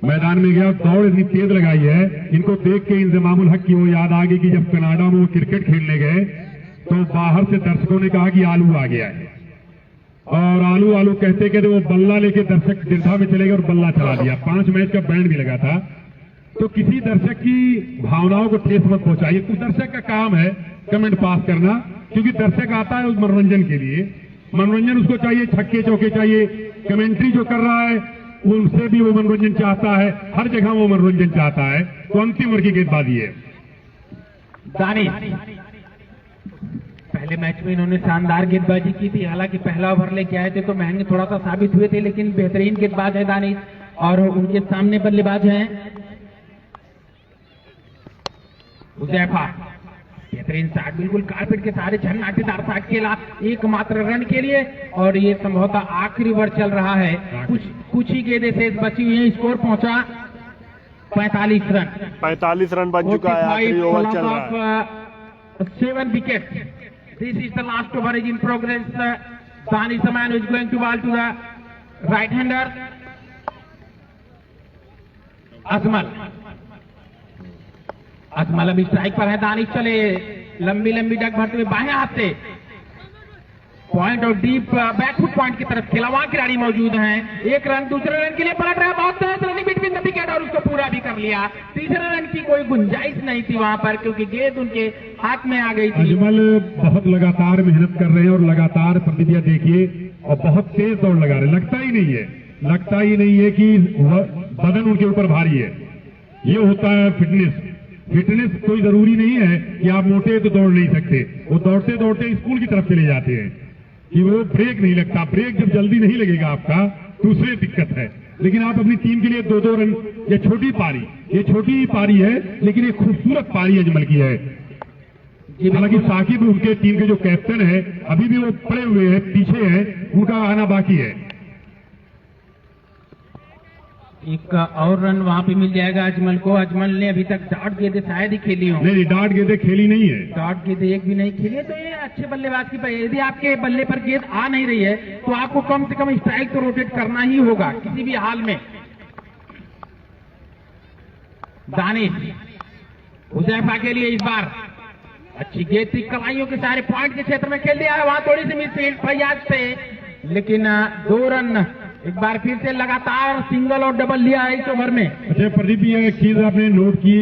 मैदान में गया, दौड़ इतनी तेज लगाई है, इनको देख के इंतजामुल हक की वो याद आ गई कि जब कनाडा में वो क्रिकेट खेलने गए तो बाहर से दर्शकों ने कहा कि आलू आ गया है, और आलू आलू कहते कहते वो बल्ला लेके दर्शक दीर्घा में चले गए और बल्ला चला दिया। 5 मैच का बैंड भी लगा था। तो किसी दर्शक की भावनाओं को ठेस मत पहुंचाइए। तो दर्शक का काम है कमेंट पास करना, क्योंकि दर्शक आता है उस मनोरंजन के लिए, मनोरंजन उसको चाहिए, छक्के चौके चाहिए। कमेंट्री जो कर रहा है उनसे भी वो मनोरंजन चाहता है, हर जगह वो मनोरंजन चाहता है। तो अंतिम ओवर की गेंदबाजी है। पहले मैच में इन्होंने शानदार गेंदबाजी की थी, हालांकि पहला ओवर लेके आए थे तो महंगे थोड़ा सा साबित हुए थे, लेकिन बेहतरीन गेंदबाज है दानिश, और उनके सामने बल्लेबाज हैं हुज़ैफा। बेहतरीन शॉट, बिल्कुल कारपेट के सारे झन्नाटेदार शॉट खेला एकमात्र रन के लिए, और ये संभवतः आखिरी ओवर चल रहा है, कुछ ही गेंदें शेष बची हुई हैं। स्कोर पहुंचा 45 रन। 45 रन बन चुका है, आखिरी ओवर चल रहा है। 7 wickets. This is the last over is in progress. Danish Saman is going to ball to the right hander. Ajmal अभी स्ट्राइक पर है। दानिश चले, लंबी लंबी डग भरते हुए बाएं हाथ से पॉइंट और डीप बैकफुट पॉइंट की तरफ खेला, वहां खिलाड़ी मौजूद हैं। एक रन, दूसरे रन के लिए पलट रहा है, बहुत तेज रनिंग बिटवीन द विकेट, और उसको पूरा भी कर लिया। तीसरे रन की कोई गुंजाइश नहीं थी वहां पर, क्योंकि गेंद उनके हाथ में आ गई थी। अजमल बहुत लगातार मेहनत कर रहे हैं और लगातार प्रतिक्रिया देखिए, और बहुत तेज दौड़ लगा रहे हैं। लगता ही नहीं है कि बदन उनके ऊपर भारी है। ये होता है फिटनेस। फिटनेस कोई जरूरी नहीं है कि आप मोटे तो दौड़ नहीं सकते। वो दौड़ते दौड़ते स्कूल की तरफ चले जाते हैं कि वो ब्रेक नहीं लगता। ब्रेक जब जल्दी नहीं लगेगा आपका तो उसमें दिक्कत है। लेकिन आप अपनी टीम के लिए 2-2 रन, ये छोटी पारी, ये छोटी पारी है लेकिन एक खूबसूरत पारी अजमल की है। हालांकि साकिब उनके टीम के जो कैप्टन है अभी भी वो पड़े हुए हैं, पीछे हैं, उनका आना बाकी है। एक और रन वहां पे मिल जाएगा अजमल को। अजमल ने अभी तक डार्ट गेंदे शायद ही खेली हो। नहीं, डार्ट गेंदें खेली नहीं है। डार्ट गेंदे एक भी नहीं खेली है, तो ये अच्छे बल्लेबाज की बात। यदि आपके बल्ले पर गेंद आ नहीं रही है तो आपको कम से कम स्ट्राइक तो रोटेट करना ही होगा किसी भी हाल में। दानिश हुजैफा के लिए इस बार अच्छी गेंद थी, कलाइयों के सारे पॉइंट के क्षेत्र में खेल दिया है। वहां थोड़ी सी मिसफील्ड फैयाज से, लेकिन 2 रन एक बार फिर से लगातार सिंगल और डबल लिया है इस ओवर में। अच्छा प्रदीप, ये एक चीज आपने नोट की,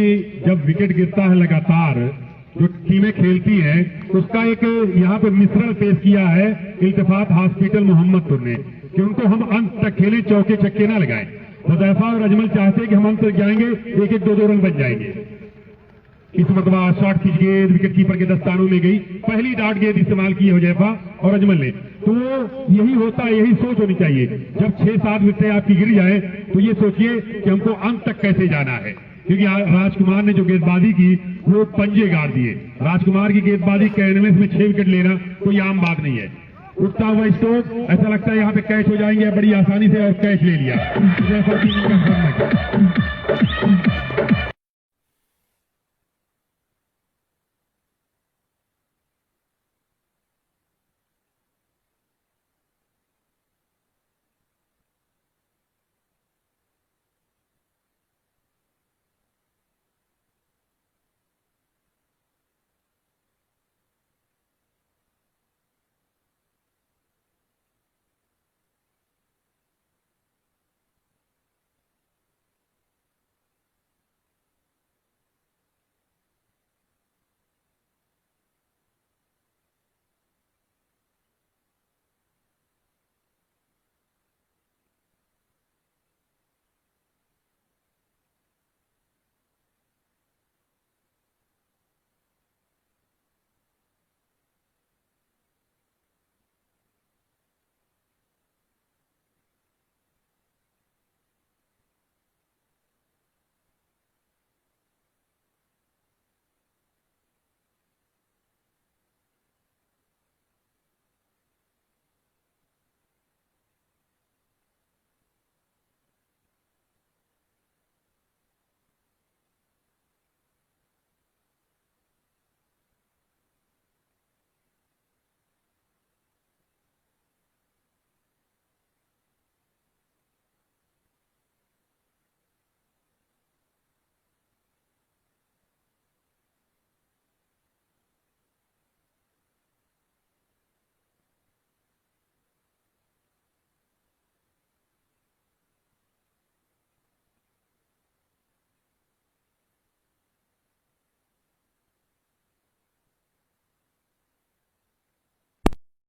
जब विकेट गिरता है लगातार जो टीमें खेलती हैं उसका एक यहाँ पे मिश्रण पेश किया है इल्तिफात हॉस्पिटल मोहम्मदपुर ने कि उनको हम अंत तक खेलें, चौके छक्के ना लगाएं। हुजैफा और अजमल चाहते हैं कि हम अंत तक जाएंगे, 1-1, 2-2 रन बन जाएंगे। इस मरतबा शॉर्ट पिच गेंद विकेट कीपर के दस्तानों में गई। पहली डार्ट गेंद इस्तेमाल की हुजैफा और अजमल ने। तो यही होता है, यही सोच होनी चाहिए। जब 6-7 विकेटें आपकी गिर जाए तो ये सोचिए कि हमको अंत तक कैसे जाना है। क्योंकि राजकुमार ने जो गेंदबाजी की वो पंजे गाड़ दिए। राजकुमार की गेंदबाजी कैनवस में 6 विकेट लेना कोई आम बात नहीं है। उठता हुआ स्ट्रोक, ऐसा लगता है यहाँ पे कैच हो जाएंगे बड़ी आसानी से, और कैच ले लिया।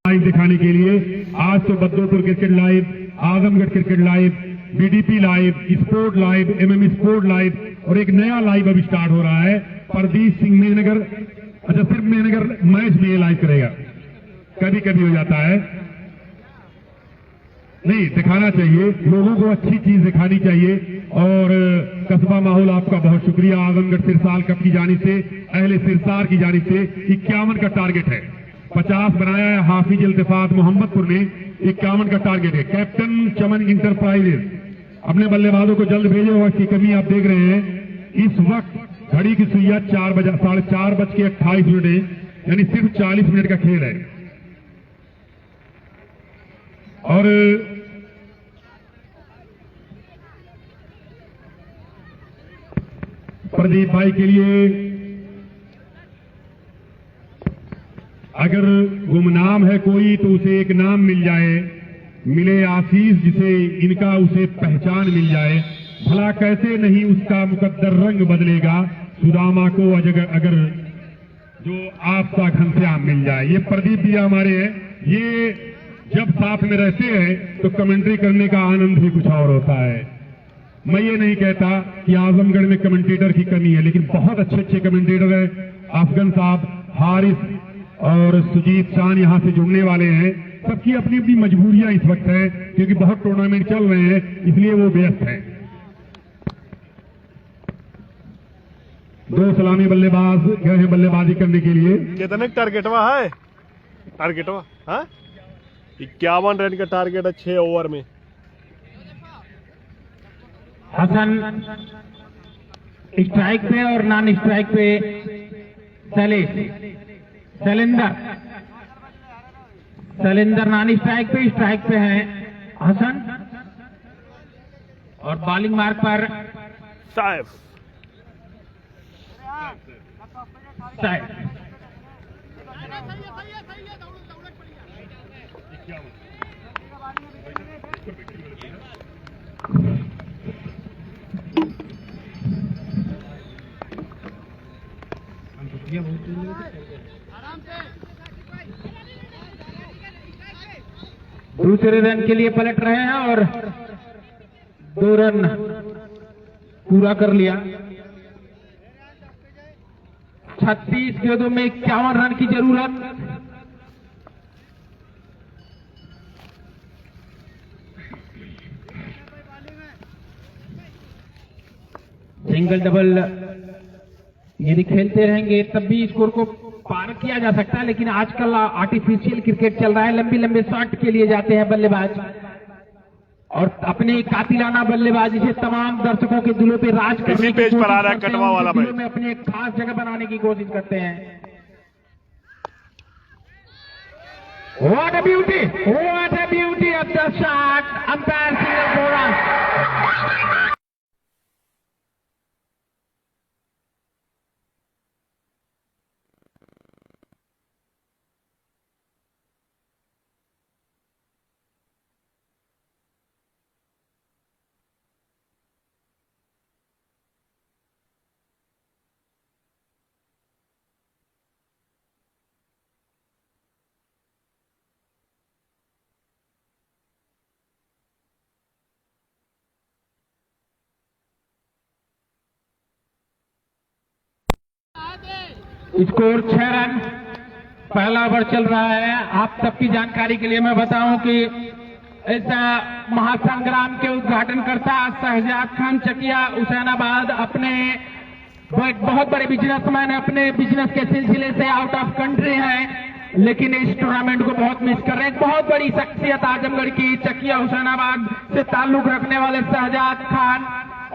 लाइव दिखाने के लिए आज तो Baddopur cricket live, Azamgarh cricket live, BDP live, sport live, MM sport live और एक नया लाइव अभी स्टार्ट हो रहा है। परदीप सिंह मेहनगर, अच्छा सिर्फ मेहनगर मैच में लाइव करेगा, कभी कभी हो जाता है। नहीं, दिखाना चाहिए, लोगों को अच्छी चीज दिखानी चाहिए। और कस्बा माहौल आपका बहुत शुक्रिया। आजमगढ़ सिरसाल कप की जानिब से, अहले सिरसार की जानिब से 51 का टारगेट है। 50 बनाया है हाफिज इल्तिफात मोहम्मदपुर ने, 51 का टारगेट है। कैप्टन चमन इंटरप्राइजेज अपने बल्लेबाजों को जल्द भेजे, वक्त की कमी आप देख रहे हैं। इस वक्त घड़ी की सुइया 4:28 है, यानी सिर्फ 40 मिनट का खेल है। और प्रदीप भाई के लिए अगर गुमनाम है कोई तो उसे एक नाम मिल जाए, मिले आशीष जिसे इनका उसे पहचान मिल जाए। भला कैसे नहीं उसका मुकद्दर रंग बदलेगा, सुदामा को अगर जो आपका घनश्याम मिल जाए। ये प्रदीप भी हमारे हैं, ये जब साथ में रहते हैं तो कमेंट्री करने का आनंद भी कुछ और होता है। मैं ये नहीं कहता कि आजमगढ़ में कमेंटेटर की कमी है, लेकिन बहुत अच्छे अच्छे कमेंटेटर हैं। अफगन साहब, हारिस और सुजीत शान यहाँ से जुड़ने वाले हैं। सबकी अपनी अपनी मजबूरियां इस वक्त है, क्योंकि बहुत टूर्नामेंट चल रहे हैं, इसलिए वो व्यस्त हैं। दो सलामी बल्लेबाज गए हैं बल्लेबाजी करने के लिए। कितने टारगेटवा है? टारगेटवा हाँ 51 रन का टारगेट है 6 ओवर में। हसन स्ट्राइक पे और नॉन स्ट्राइक पे शैलेंद्र नॉन स्ट्राइक पे है हसन, और बॉलिंग मार्क पर साइफ। दूसरे रन के लिए पलट रहे हैं और 2 रन पूरा कर लिया। 36 गेंदों में 51 रन की जरूरत। सिंगल डबल यदि खेलते रहेंगे तब भी स्कोर को पार किया जा सकता है, लेकिन आजकल आर्टिफिशियल क्रिकेट चल रहा है। लंबे लंबे शॉट के लिए जाते हैं बल्लेबाज और अपने कातिलाना बल्लेबाजी से तमाम दर्शकों के दिलों पे राज करने की पेज पर आ रहा है कोशिश करते कटवा हैं, वाला उनके भाई। दिलों में अपनी एक खास जगह बनाने की कोशिश करते हैं। What a beauty! What a beauty of the shot! Umpire signal for runs. Score 6 run, पहला ओवर चल रहा है। आप सबकी जानकारी के लिए मैं बताऊं कि इस महासंग्राम के उद्घाटनकर्ता शहजाद खान चकिया हुसैनाबाद अपने वो एक बहुत बड़े बिजनेसमैन है, अपने बिजनेस के सिलसिले से आउट ऑफ कंट्री हैं, लेकिन इस टूर्नामेंट को बहुत मिस कर रहे हैं। एक बहुत बड़ी शख्सियत आजमगढ़ की चकिया हुसैनाबाद से ताल्लुक रखने वाले शहजाद खान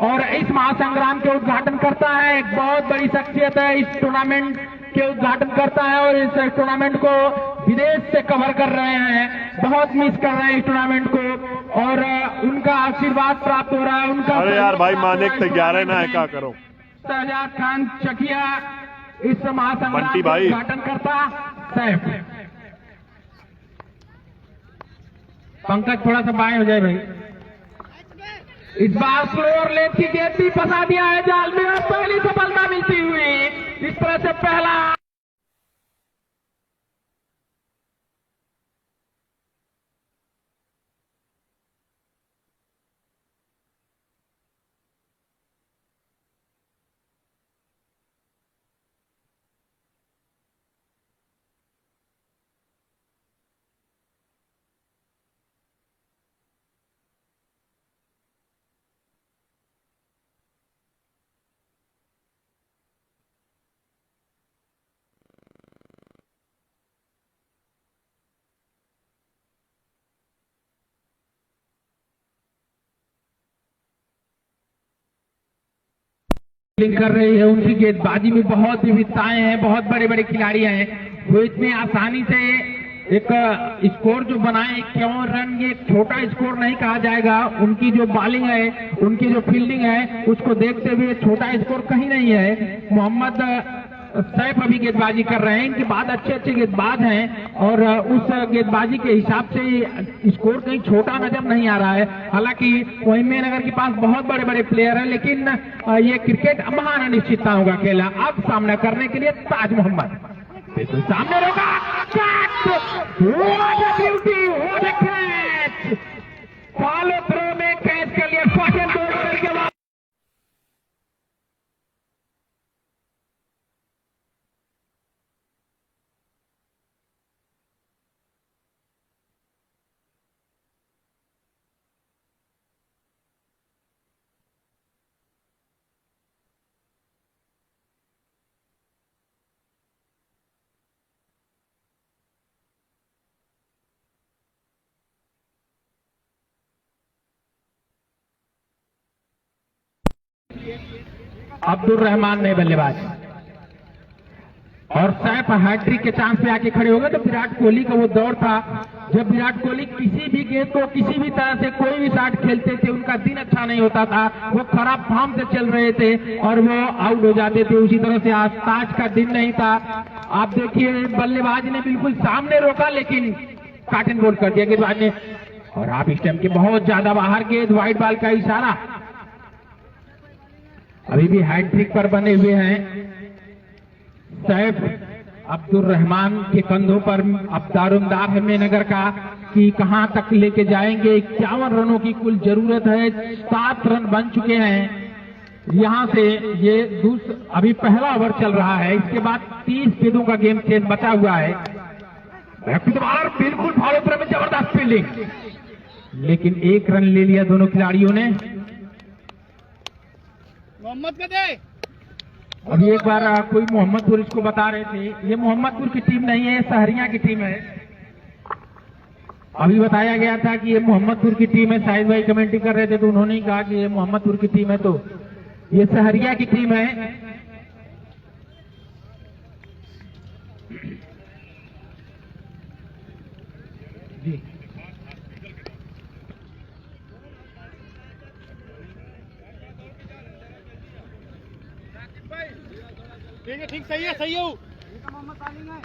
और इस महासंग्राम के उद्घाटन करता है। एक बहुत बड़ी शख्सियत है, इस टूर्नामेंट के उद्घाटन करता है और इस टूर्नामेंट को विदेश से कवर कर रहे हैं। बहुत मिस कर रहे हैं इस टूर्नामेंट को और उनका आशीर्वाद प्राप्त हो रहा है। उनका अरे यार भाई माने तो 11 ना है, क्या करो। शहजाद खान चकिया इस महासंग्राम बंटी का भाई। उद्घाटन करता सैफ। पंकज थोड़ा सा बाएं हो जाए भाई। इस बार स्लोअर लेग की गेंद भी फंसा दिया है जाल में और पहली सफलता मिलती हुई। इस तरह से पहला फील्डिंग कर रही है। उनकी गेंदबाजी में बहुत विविधताएं हैं, बहुत बड़े बड़े खिलाड़ी हैं। वो इतने आसानी से एक स्कोर जो बनाए 51 रन, ये छोटा स्कोर नहीं कहा जाएगा। उनकी जो बॉलिंग है, उनकी जो फील्डिंग है, उसको देखते हुए छोटा स्कोर कहीं नहीं है। मोहम्मद सैफ अभी गेंदबाजी कर रहे हैं, इनके बाद अच्छे अच्छे गेंदबाज हैं और उस गेंदबाजी के हिसाब से स्कोर कहीं छोटा नजर नहीं आ रहा है। हालांकि कोहिमे नगर के पास बहुत बड़े बड़े प्लेयर हैं, लेकिन ये क्रिकेट महान अनिश्चितताओं का खेल है। अब सामना करने के लिए ताज मोहम्मद बिल्कुल सामने रोका, फॉलो थ्रो में कैच कर लिया। 42 के बाद अब्दुल रहमान ने बल्लेबाज, और सैफ हैट्रिक के चांस पे आके खड़े हो गए। तो विराट कोहली का वो दौर था जब विराट कोहली किसी भी गेंद को किसी भी तरह से कोई भी शॉट खेलते थे, उनका दिन अच्छा नहीं होता था, वो खराब फॉर्म से चल रहे थे और वो आउट हो जाते थे। उसी तरह से आज ताज का दिन नहीं था। आप देखिए बल्लेबाज ने बिल्कुल सामने रोका लेकिन काट एंड बोल्ड कर दिया गेंदबाज ने, और आप इस टाइम के बहुत ज्यादा बाहर गेंद, व्हाइट बॉल का इशारा। अभी भी हैट्रिक पर बने हुए हैं सैफ। अब्दुल रहमान के कंधों पर अब दारोमदार है मेनगर का कि कहां तक लेके जाएंगे। 51 रनों की कुल जरूरत है, 7 रन बन चुके हैं। यहां से ये अभी पहला ओवर चल रहा है, इसके बाद 30 गेंदों का गेम चेंज बचा हुआ है। बिल्कुल फॉलो थ्रो में जबरदस्त फील्डिंग, लेकिन 1 रन ले लिया दोनों खिलाड़ियों ने। मोहम्मद का दे। अभी एक बार कोई मोहम्मदपुर इसको बता रहे थे, ये मोहम्मदपुर की टीम नहीं है, सहरिया की टीम है। अभी बताया गया था कि ये मोहम्मदपुर की टीम है, शाहिद भाई कमेंट्री कर रहे थे तो उन्होंने ही कहा कि ये मोहम्मदपुर की टीम है, तो ये सहरिया की टीम है। जी ठीक है, ठीक, सही है, सही हो। मोहम्मद सालिम है।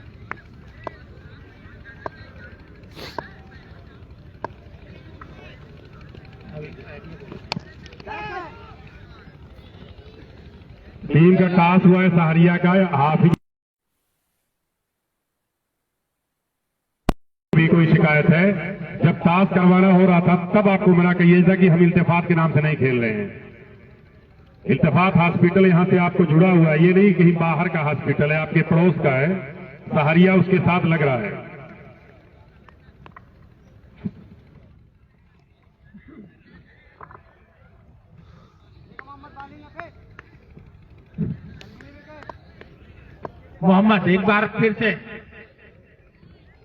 टीम का टॉस हुआ है सहरिया का, हाफिज भी कोई शिकायत है। जब टॉस करवाना हो रहा था तब आपको मना कहिए था कि हम इल्तिफात के नाम से नहीं खेल रहे हैं। इल्तिफात हॉस्पिटल यहां से आपको जुड़ा हुआ है, ये नहीं कहीं बाहर का हॉस्पिटल है, आपके पड़ोस का है। सहरिया उसके साथ लग रहा है। मोहम्मद एक बार फिर से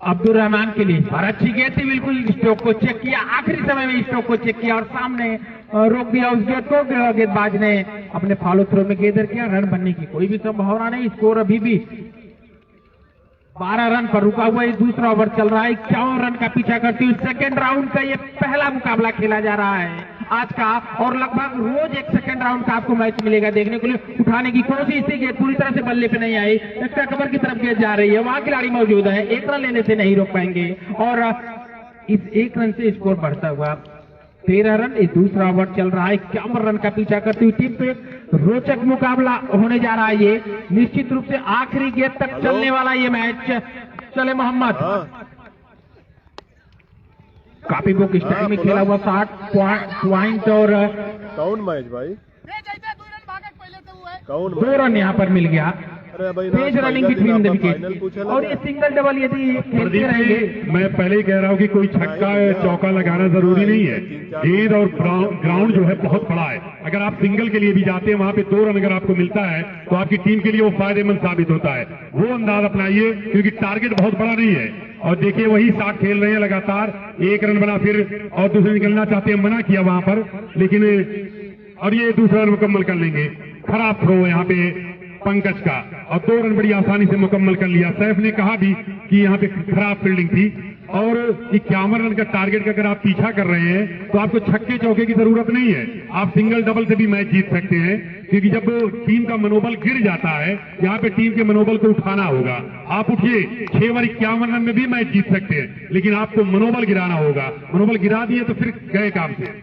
अब्दुल रहमान के लिए, और अच्छी गेंद थी, बिल्कुल स्ट्रोक को चेक किया, आखिरी समय में स्ट्रोक को चेक किया और सामने रोक दिया उस गेंद को। गेंदबाज ने अपने फॉलो थ्रो में गेंदर किया, रन बनने की कोई भी संभावना नहीं। स्कोर अभी भी 12 रन पर रुका हुआ है। दूसरा ओवर चल रहा है, 51 रन का पीछा करते हुए सेकेंड राउंड का ये पहला मुकाबला खेला जा रहा है आज का, और लगभग रोज एक सेकेंड राउंड का आपको मैच मिलेगा देखने को लिए। उठाने की कोशिश थी, गेंद पूरी तरह से बल्ले पे नहीं आई, एक्स्ट्रा कवर की तरफ गेंद जा रही है, वहां खिलाड़ी मौजूद है, 1 रन लेने से नहीं रोक पाएंगे और इस 1 रन से स्कोर बढ़ता हुआ 13 रन। ये दूसरा ओवर चल रहा है, 51 रन का पीछा करती हुई टीम पे रोचक मुकाबला होने जा रहा है। ये निश्चित रूप से आखिरी गेंद तक चलने वाला ये मैच। चले मोहम्मद, काफी बुक स्टाइल में खेला हुआ 60 पॉइंट और कौन मैच भाई, 2 रन यहाँ पर मिल गया। तेज रनिंग बिटवीन द विकेट, और ये सिंगल डबल यदि खेलते रहेंगे। मैं पहले ही कह रहा हूं कि कोई छक्का चौका लगाना जरूरी नहीं है। गेंद और ग्राउंड जो है बहुत बड़ा है। अगर आप सिंगल के लिए भी जाते हैं, वहां पे 2 रन अगर आपको मिलता है तो आपकी टीम के लिए वो फायदेमंद साबित होता है। वो अंदाज अपनाइए, क्योंकि टारगेट बहुत बड़ा नहीं है। और देखिए वही 60 खेल रहे हैं लगातार, 1 रन बना, फिर और दूसरे निकलना चाहते हैं, मना किया वहां पर, लेकिन और ये दूसरा रन मुकम्मल कर लेंगे। खराब थ्रो यहाँ पे पंकज का, और 2 रन बड़ी आसानी से मुकम्मल कर लिया। सैफ ने कहा भी कि यहाँ पे खराब फील्डिंग थी, और 51 रन का टारगेट का अगर आप पीछा कर रहे हैं तो आपको छक्के चौके की जरूरत नहीं है। आप सिंगल डबल से भी मैच जीत सकते हैं, क्योंकि जब टीम का मनोबल गिर जाता है, यहाँ पे टीम के मनोबल को उठाना होगा। आप उठिए, 6 ओवर 51 रन में भी मैच जीत सकते हैं, लेकिन आपको मनोबल गिराना होगा। मनोबल गिरा दिए तो फिर गए काम से।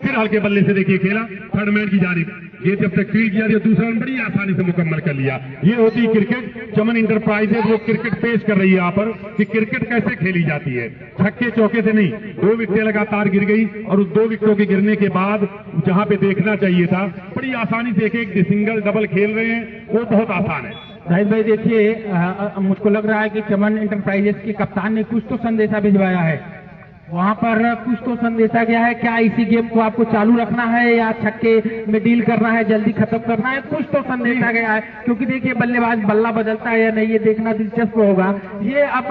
फिर हल्के बल्ले से देखिए खेला, थर्ड मैन की जानिब, ये जब तक फील्ड किया, दूसरा रन बड़ी आसानी से मुकम्मल कर लिया। ये होती क्रिकेट। चमन इंटरप्राइजेज वो क्रिकेट पेश कर रही है यहाँ पर कि क्रिकेट कैसे खेली जाती है, छक्के चौके से नहीं। 2 विकेटें लगातार गिर गई, और उस 2 विकेटों के गिरने के बाद जहां पे देखना चाहिए था, बड़ी आसानी से एक सिंगल डबल खेल रहे हैं, वो बहुत आसान है। शाहिद भाई देखिए, मुझको लग रहा है कि चमन इंटरप्राइजेस के कप्तान ने कुछ तो संदेशा भिजवाया है। वहां पर कुछ तो संदेशा गया है, क्या इसी गेम को आपको चालू रखना है या छक्के में डील करना है, जल्दी खत्म करना है, कुछ तो संदेशा गया है। क्योंकि देखिए बल्लेबाज बल्ला बदलता है या नहीं, ये देखना दिलचस्प होगा। ये अब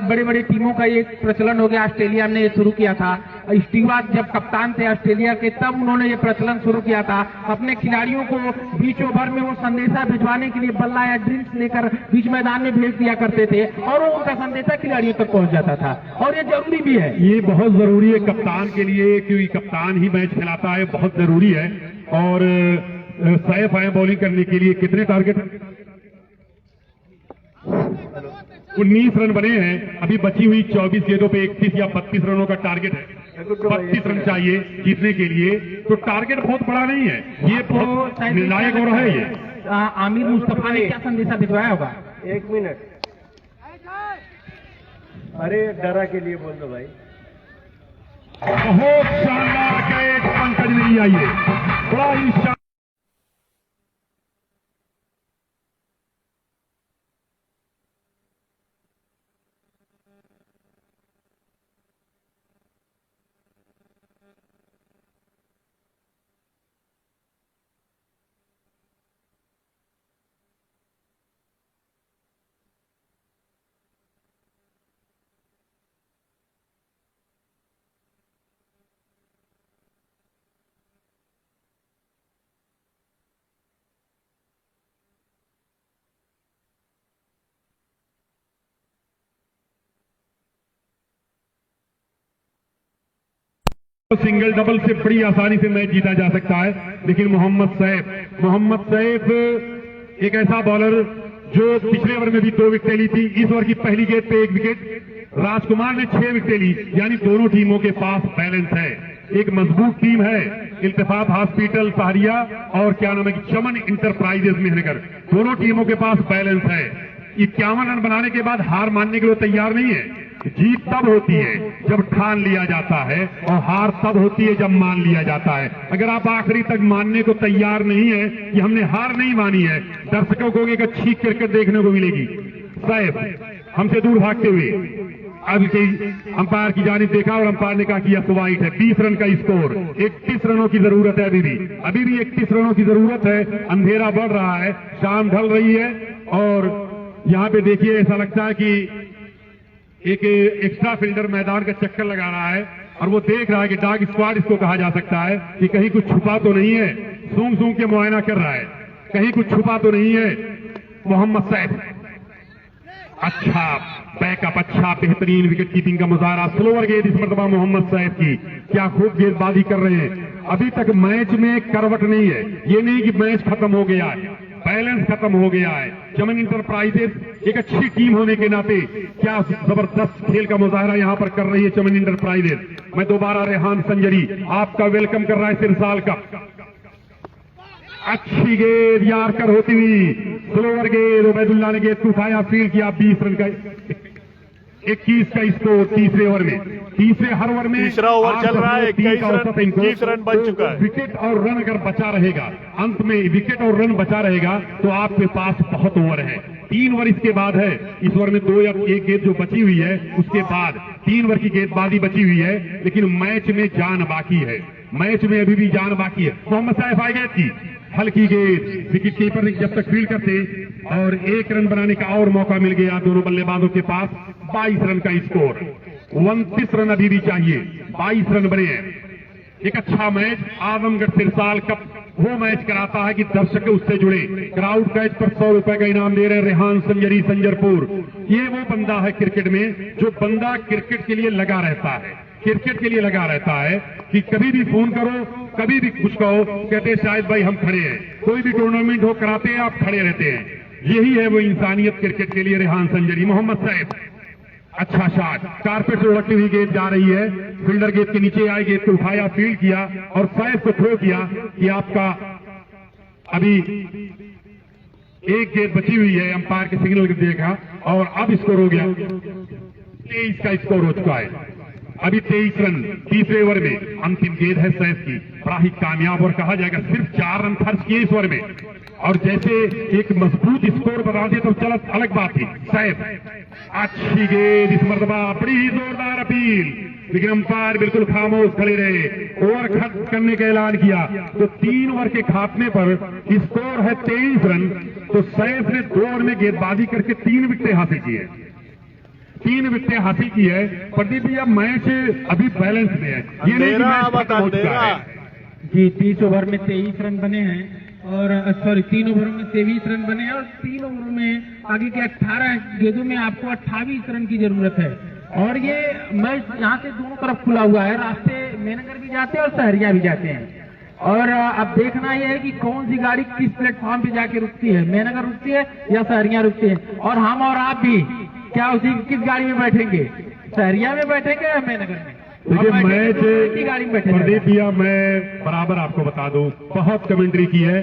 बड़े बड़े टीमों का ये प्रचलन हो गया। ऑस्ट्रेलिया ने ये शुरू किया था, स्टीवार्ट जब कप्तान थे ऑस्ट्रेलिया के, तब उन्होंने ये प्रचलन शुरू किया था। अपने खिलाड़ियों को बीच ओवर में वो संदेशा भिजवाने के लिए बल्ला या ड्रिंक्स लेकर बीच मैदान में भेज दिया करते थे और वो उनका संदेशा खिलाड़ियों तक पहुंच जाता था, और ये जरूरी भी है। ये बहुत जरूरी है कप्तान के लिए, क्योंकि कप्तान ही मैच खिलाता है, बहुत जरूरी है। और सैफ आए बॉलिंग करने के लिए। कितने टारगेट? 19 रन बने हैं। अभी बची हुई 24 गेंदों पे 31 या 32 रनों का टारगेट है। 32 रन चाहिए जीतने के लिए, तो टारगेट बहुत बड़ा नहीं है। ये बहुत निर्णायक हो रहा है। ये आमिर मुस्तफा ने क्या संदेशा भिजवाया होगा? 1 मिनट। अरे डरा के लिए बोल दो भाई। बहुत शानदार कैच पंकज नहीं आइए, बड़ा ही शानदार। सिंगल डबल से बड़ी आसानी से मैच जीता जा सकता है, लेकिन मोहम्मद सैफ एक ऐसा बॉलर जो पिछले ओवर में भी 2 विकेटें ली थी। इस ओवर की पहली गेंद पे 1 विकेट। राजकुमार ने 6 विकेटें ली, यानी दोनों टीमों के पास बैलेंस है। एक मजबूत टीम है इल्तिफात हॉस्पिटल सहारिया और क्या नाम है चमन इंटरप्राइजेज मेहनगर, दोनों टीमों के पास बैलेंस है। 51 रन बनाने के बाद हार मानने के लिए तैयार नहीं है। जीत तब होती है जब ठान लिया जाता है, और हार तब होती है जब मान लिया जाता है। अगर आप आखिरी तक मानने को तैयार नहीं है कि हमने हार नहीं मानी है, दर्शकों को एक अच्छी क्रिकेट देखने को मिलेगी। सैफ हमसे दूर भागते हुए अब अंपायर की जानिब देखा और अंपायर ने कहा कि यह वाइट है। 20 रन का स्कोर, 31 रनों की जरूरत है। अभी भी 31 रनों की जरूरत है। अंधेरा बढ़ रहा है, शाम ढल रही है, और यहाँ पे देखिए ऐसा लगता है कि एक एक्स्ट्रा फील्डर मैदान का चक्कर लगा रहा है, और वो देख रहा है कि डॉग स्क्वाड इसको कहा जा सकता है कि कहीं कुछ छुपा तो नहीं है। सूंघ सूंघ के मुआयना कर रहा है, कहीं कुछ छुपा तो नहीं है। मोहम्मद सैफ अच्छा बैकअप, अच्छा बेहतरीन विकेट कीपिंग का मुजाहरा। स्लोअर गेंद इस मरतबा मोहम्मद सैफ की, क्या खूब गेंदबाजी कर रहे हैं। अभी तक मैच में करवट नहीं है। ये नहीं कि मैच खत्म हो गया है, बैलेंस खत्म हो गया है। चमन इंटरप्राइजेज एक अच्छी टीम होने के नाते क्या जबरदस्त खेल का मुजाहरा यहां पर कर रही है चमन इंटरप्राइजेज। मैं दोबारा रेहान संजरी आपका वेलकम कर रहा है सिरसाल का। अच्छी गेंद यार कर होती हुई, स्लोअर गेंद, उबैदुल्ला ने गेंद को उठाया, फील्ड किया। 20 रन का 21 का स्कोर तीसरे ओवर में। तीसरे हर ओवर में तीसरा ओवर चल रहा है, 21 रन बन चुका है। विकेट और रन अगर बचा रहेगा, अंत में विकेट और रन बचा रहेगा तो आपके पास बहुत ओवर है। 3 ओवर इसके बाद है। इस ओवर में 2 या 1 गेंद जो बची हुई है, उसके बाद 3 ओवर की गेंदबाजी बची हुई है, लेकिन मैच में जान बाकी है। मैच में अभी भी जान बाकी है। मोहम्मद सैफ आ गेंद की हल्की गेंद, विकेट कीपर जब तक फील्ड करते और 1 रन बनाने का और मौका मिल गया दोनों बल्लेबाजों के पास। 22 रन का स्कोर, 29 रन अभी भी चाहिए। 22 रन बने हैं। एक अच्छा मैच आजमगढ़ सिरसाल कप वो मैच कराता है कि दर्शक उससे जुड़े। क्राउड कैच पर 100 रुपए का इनाम दे रहे हैं रेहान संजरी संजरपुर। ये वो बंदा है क्रिकेट में जो बंदा क्रिकेट के लिए लगा रहता है, क्रिकेट के लिए लगा रहता है कि कभी भी फोन करो, कभी भी कुछ कहो, कहते हैं शायद भाई हम खड़े हैं। कोई भी टूर्नामेंट हो कराते हैं, आप खड़े रहते हैं। यही है वो इंसानियत क्रिकेट के लिए। रेहान संजरी, मोहम्मद सैफ अच्छा शॉट, कारपेट से उड़ती हुई गेंद जा रही है, फील्डर गेंद के नीचे आई, गेंद को उठाया, फील्ड किया और सैफ को थ्रो किया कि आपका अभी 1 गेंद बची हुई है। अंपायर के सिग्नल को देखा और अब स्कोर हो गया 23 का स्कोर हो चुका है। अभी 23 रन तीसरे ओवर में। अंतिम गेंद है सैफ की, बड़ा ही कामयाब और कहा जाएगा सिर्फ 4 रन खर्च किए इस ओवर में, और जैसे एक मजबूत स्कोर बना दिया तो चल अलग बात थी। सैफ अच्छी गेंद इस मरतबा, बड़ी ही जोरदार अपील, लेकिन अंपायर बिल्कुल खामोश खड़े रहे। ओवर खत्म करने का ऐलान किया तो 3 ओवर के खात्मे पर स्कोर है 23 रन। तो सैफ ने 2 ओवर में गेंदबाजी करके 3 विकेटें हासिल की है, 3 विकेटें हासिल की है। प्रदीप भैया मैच अभी बैलेंस में है, ये नहीं कि मैच खत्म हो चुका है जी। 30 ओवर में 23 रन बने हैं और सॉरी 3 ओवरों में 23 रन बने हैं और 3 ओवरों में आगे के 18 गेंदों में आपको 28 रन की जरूरत है। और ये मैच यहाँ से दोनों तरफ खुला हुआ है, रास्ते मेहनगर भी जाते हैं और सहरिया भी जाते हैं। और अब देखना यह है कि कौन सी गाड़ी किस प्लेटफॉर्म पे जाके रुकती है, मेहनगर रुकती है या सहरिया रुकती है। और हम और आप भी क्या उसी किस गाड़ी में बैठेंगे, सहरिया में बैठेंगे या मेहनगर में? देखिए मैच गाड़ी में बैठे प्रदीप भैया मैं बराबर आपको बता दूं, बहुत कमेंट्री की है,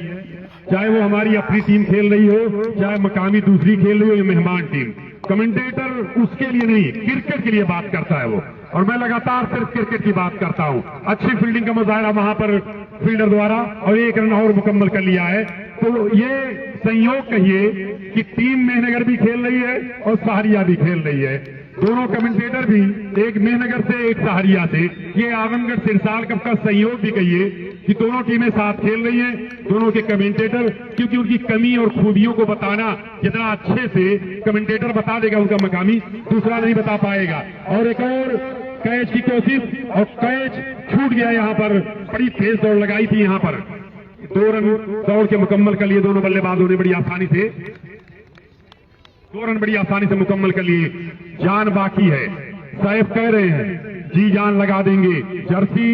चाहे वो हमारी अपनी टीम खेल रही हो, चाहे मकामी दूसरी खेल रही हो या मेहमान टीम। कमेंटेटर उसके लिए नहीं, क्रिकेट के लिए बात करता है वो, और मैं लगातार सिर्फ क्रिकेट की बात करता हूं। अच्छी फील्डिंग का मुजाहरा वहां पर फील्डर द्वारा और 1 रन और मुकम्मल कर लिया है। तो ये संयोग कहिए कि टीम मेहनगर भी खेल रही है और सहारिया भी खेल रही है, दोनों कमेंटेटर भी, एक मेहनगर से एक सहारिया से। ये आजमगढ़ सिरसाल कप का संयोग भी कहिए कि दोनों टीमें साथ खेल रही हैं, दोनों के कमेंटेटर, क्योंकि उनकी कमी और खूबियों को बताना जितना अच्छे से कमेंटेटर बता देगा उनका मकामी, दूसरा नहीं बता पाएगा। और एक और कैच की कोशिश और कैच छूट गया, यहां पर बड़ी तेज दौड़ लगाई थी, यहां पर 2 रन दौड़ के मुकम्मल कर लिए दोनों बल्लेबाजों ने बड़ी आसानी से, 2 रन बड़ी आसानी से मुकम्मल कर लिए। जान बाकी है, सैफ कह रहे हैं जी जान लगा देंगे, जर्सी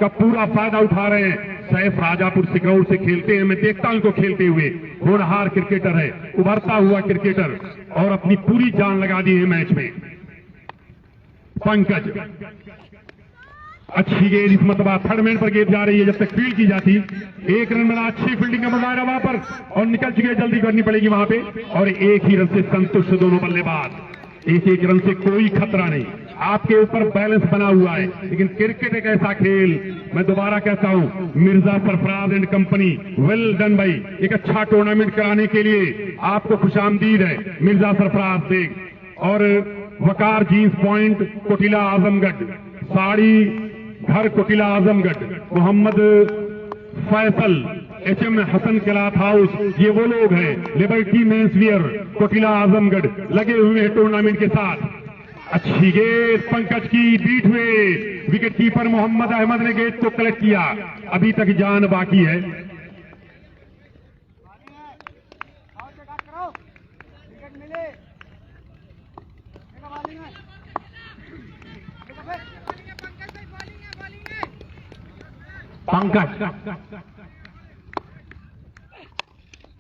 का पूरा फायदा उठा रहे हैं। सैफ राजापुर सिकरौर से खेलते हैं, मैं देखता हूं इनको खेलते हुए, होनहार क्रिकेटर है, उभरता हुआ क्रिकेटर, और अपनी पूरी जान लगा दी है मैच में। पंकज अच्छी गेंद इस मतबा थर्ड मैन पर गेंद जा रही है, जब तक फील्ड की जाती 1 रन बना, अच्छी फील्डिंग का मुजाहरा वहां पर, और निकल चुके, जल्दी करनी पड़ेगी वहां पे, और 1 ही रन से संतुष्ट दोनों बल्लेबाज, 1-1 रन से कोई खतरा नहीं, आपके ऊपर बैलेंस बना हुआ है। लेकिन क्रिकेट एक ऐसा खेल, मैं दोबारा कहता हूं, Mirza Sarfaraz and company, well done भाई, एक अच्छा टूर्नामेंट कराने के लिए आपको खुशामदीद है मिर्जा सरफराज बेग, और Waqar jeans point Kotila Azamgarh, sari Ghar Kotila Azamgarh, Mohammad Faisal HM Hasan cloth house, ये वो लोग हैं, Liberty men's wear Kotila Azamgarh लगे हुए हैं टूर्नामेंट के साथ। अच्छी गेंद पंकज की बीट हुए, विकेट कीपर मोहम्मद अहमद ने गेंद को कलेक्ट किया, अभी तक जान बाकी है। पंकज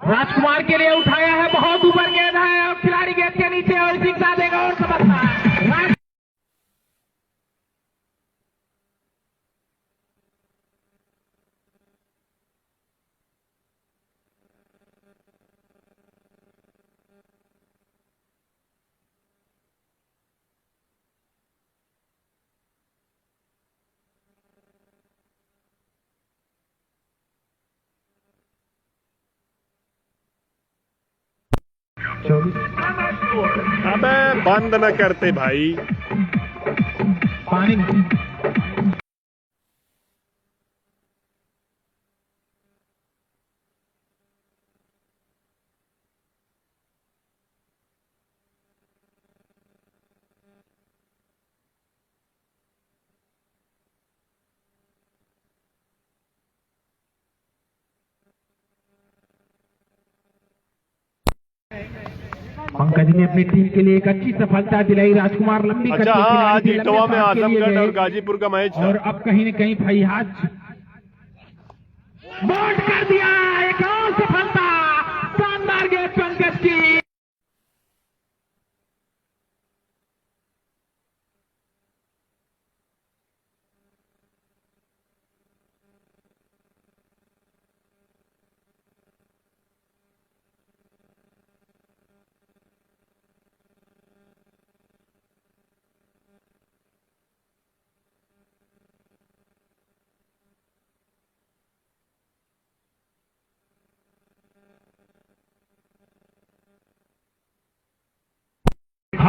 राजकुमार के लिए उठाया है, बहुत ऊपर गेंद है और खिलाड़ी गेंद के नीचे और सिक्सा देगा और समझता है। अबे बंद न करते भाई, पानी पंकज ने अपनी टीम के लिए एक अच्छी सफलता दिलाई, राजकुमार लंबी अच्छा हाँ, आज इटवा में आजमगढ़ और गाजीपुर का मैच है, और अब कहीं न कहीं फैयाज बॉल्ड कर दिया, एक और सफलता, शानदार गेंद पंकज की।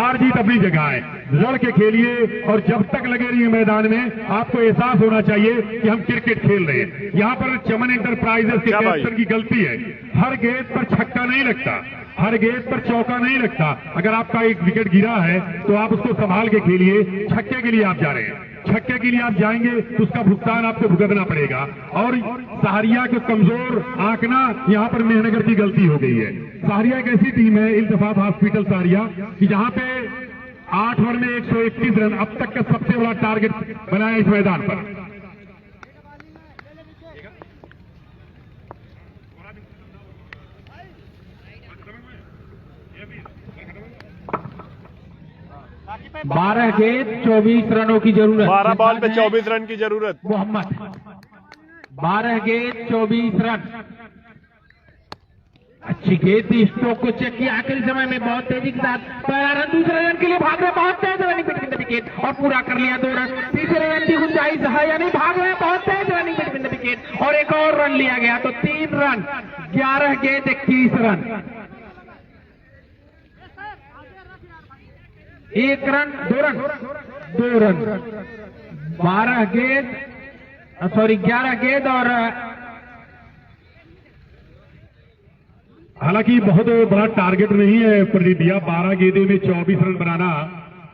हार जीत अपनी जगह है, लड़ के खेलिए और जब तक लगे रहिए मैदान में। आपको एहसास होना चाहिए कि हम क्रिकेट खेल रहे हैं। यहाँ पर चमन इंटरप्राइजेस के कैप्टन की गलती है, हर गेंद पर छक्का नहीं लगता, हर गेंद पर चौका नहीं लगता। अगर आपका एक विकेट गिरा है तो आप उसको संभाल के खेलिए। छक्के के लिए आप जा रहे हैं, छक्के के लिए आप जाएंगे तो उसका भुगतान आपको भुगतना पड़ेगा। और सहारिया को कमजोर आंकना यहाँ पर मेहनगर की गलती हो गई है। सहारिया एक ऐसी टीम है, इल्तफात हॉस्पिटल सहारिया, कि जहाँ पे 8 ओवर में 131 रन अब तक का सबसे बड़ा टारगेट बनाया इस मैदान पर। बारह गेंद 24 रनों की जरूरत। 12 बॉल पे 24 रन की जरूरत। मोहम्मद 12 गेंद 24 रन। अच्छी गेंद थी, स्ट्रोक को चेक किया आखिरी समय में बहुत तेजी के साथ। पहला रन, दूसरे रन के लिए भाग रहे, बहुत तेज रनिंग बिटवीन द विकेट और पूरा कर लिया 2 रन। तीसरे रन की गुंजाइश है या नहीं, भाग रहे, बहुत तेज रनिंग बिटवीन द विकेट और एक और रन लिया गया तो 3 रन। 11 गेंद 21 रन। 1 run 2 run 2 run. 12 गेंद 11 गेंद और हालांकि बहुत बड़ा टारगेट नहीं है प्रदीप भैया, 12 गेंदों में 24 रन बनाना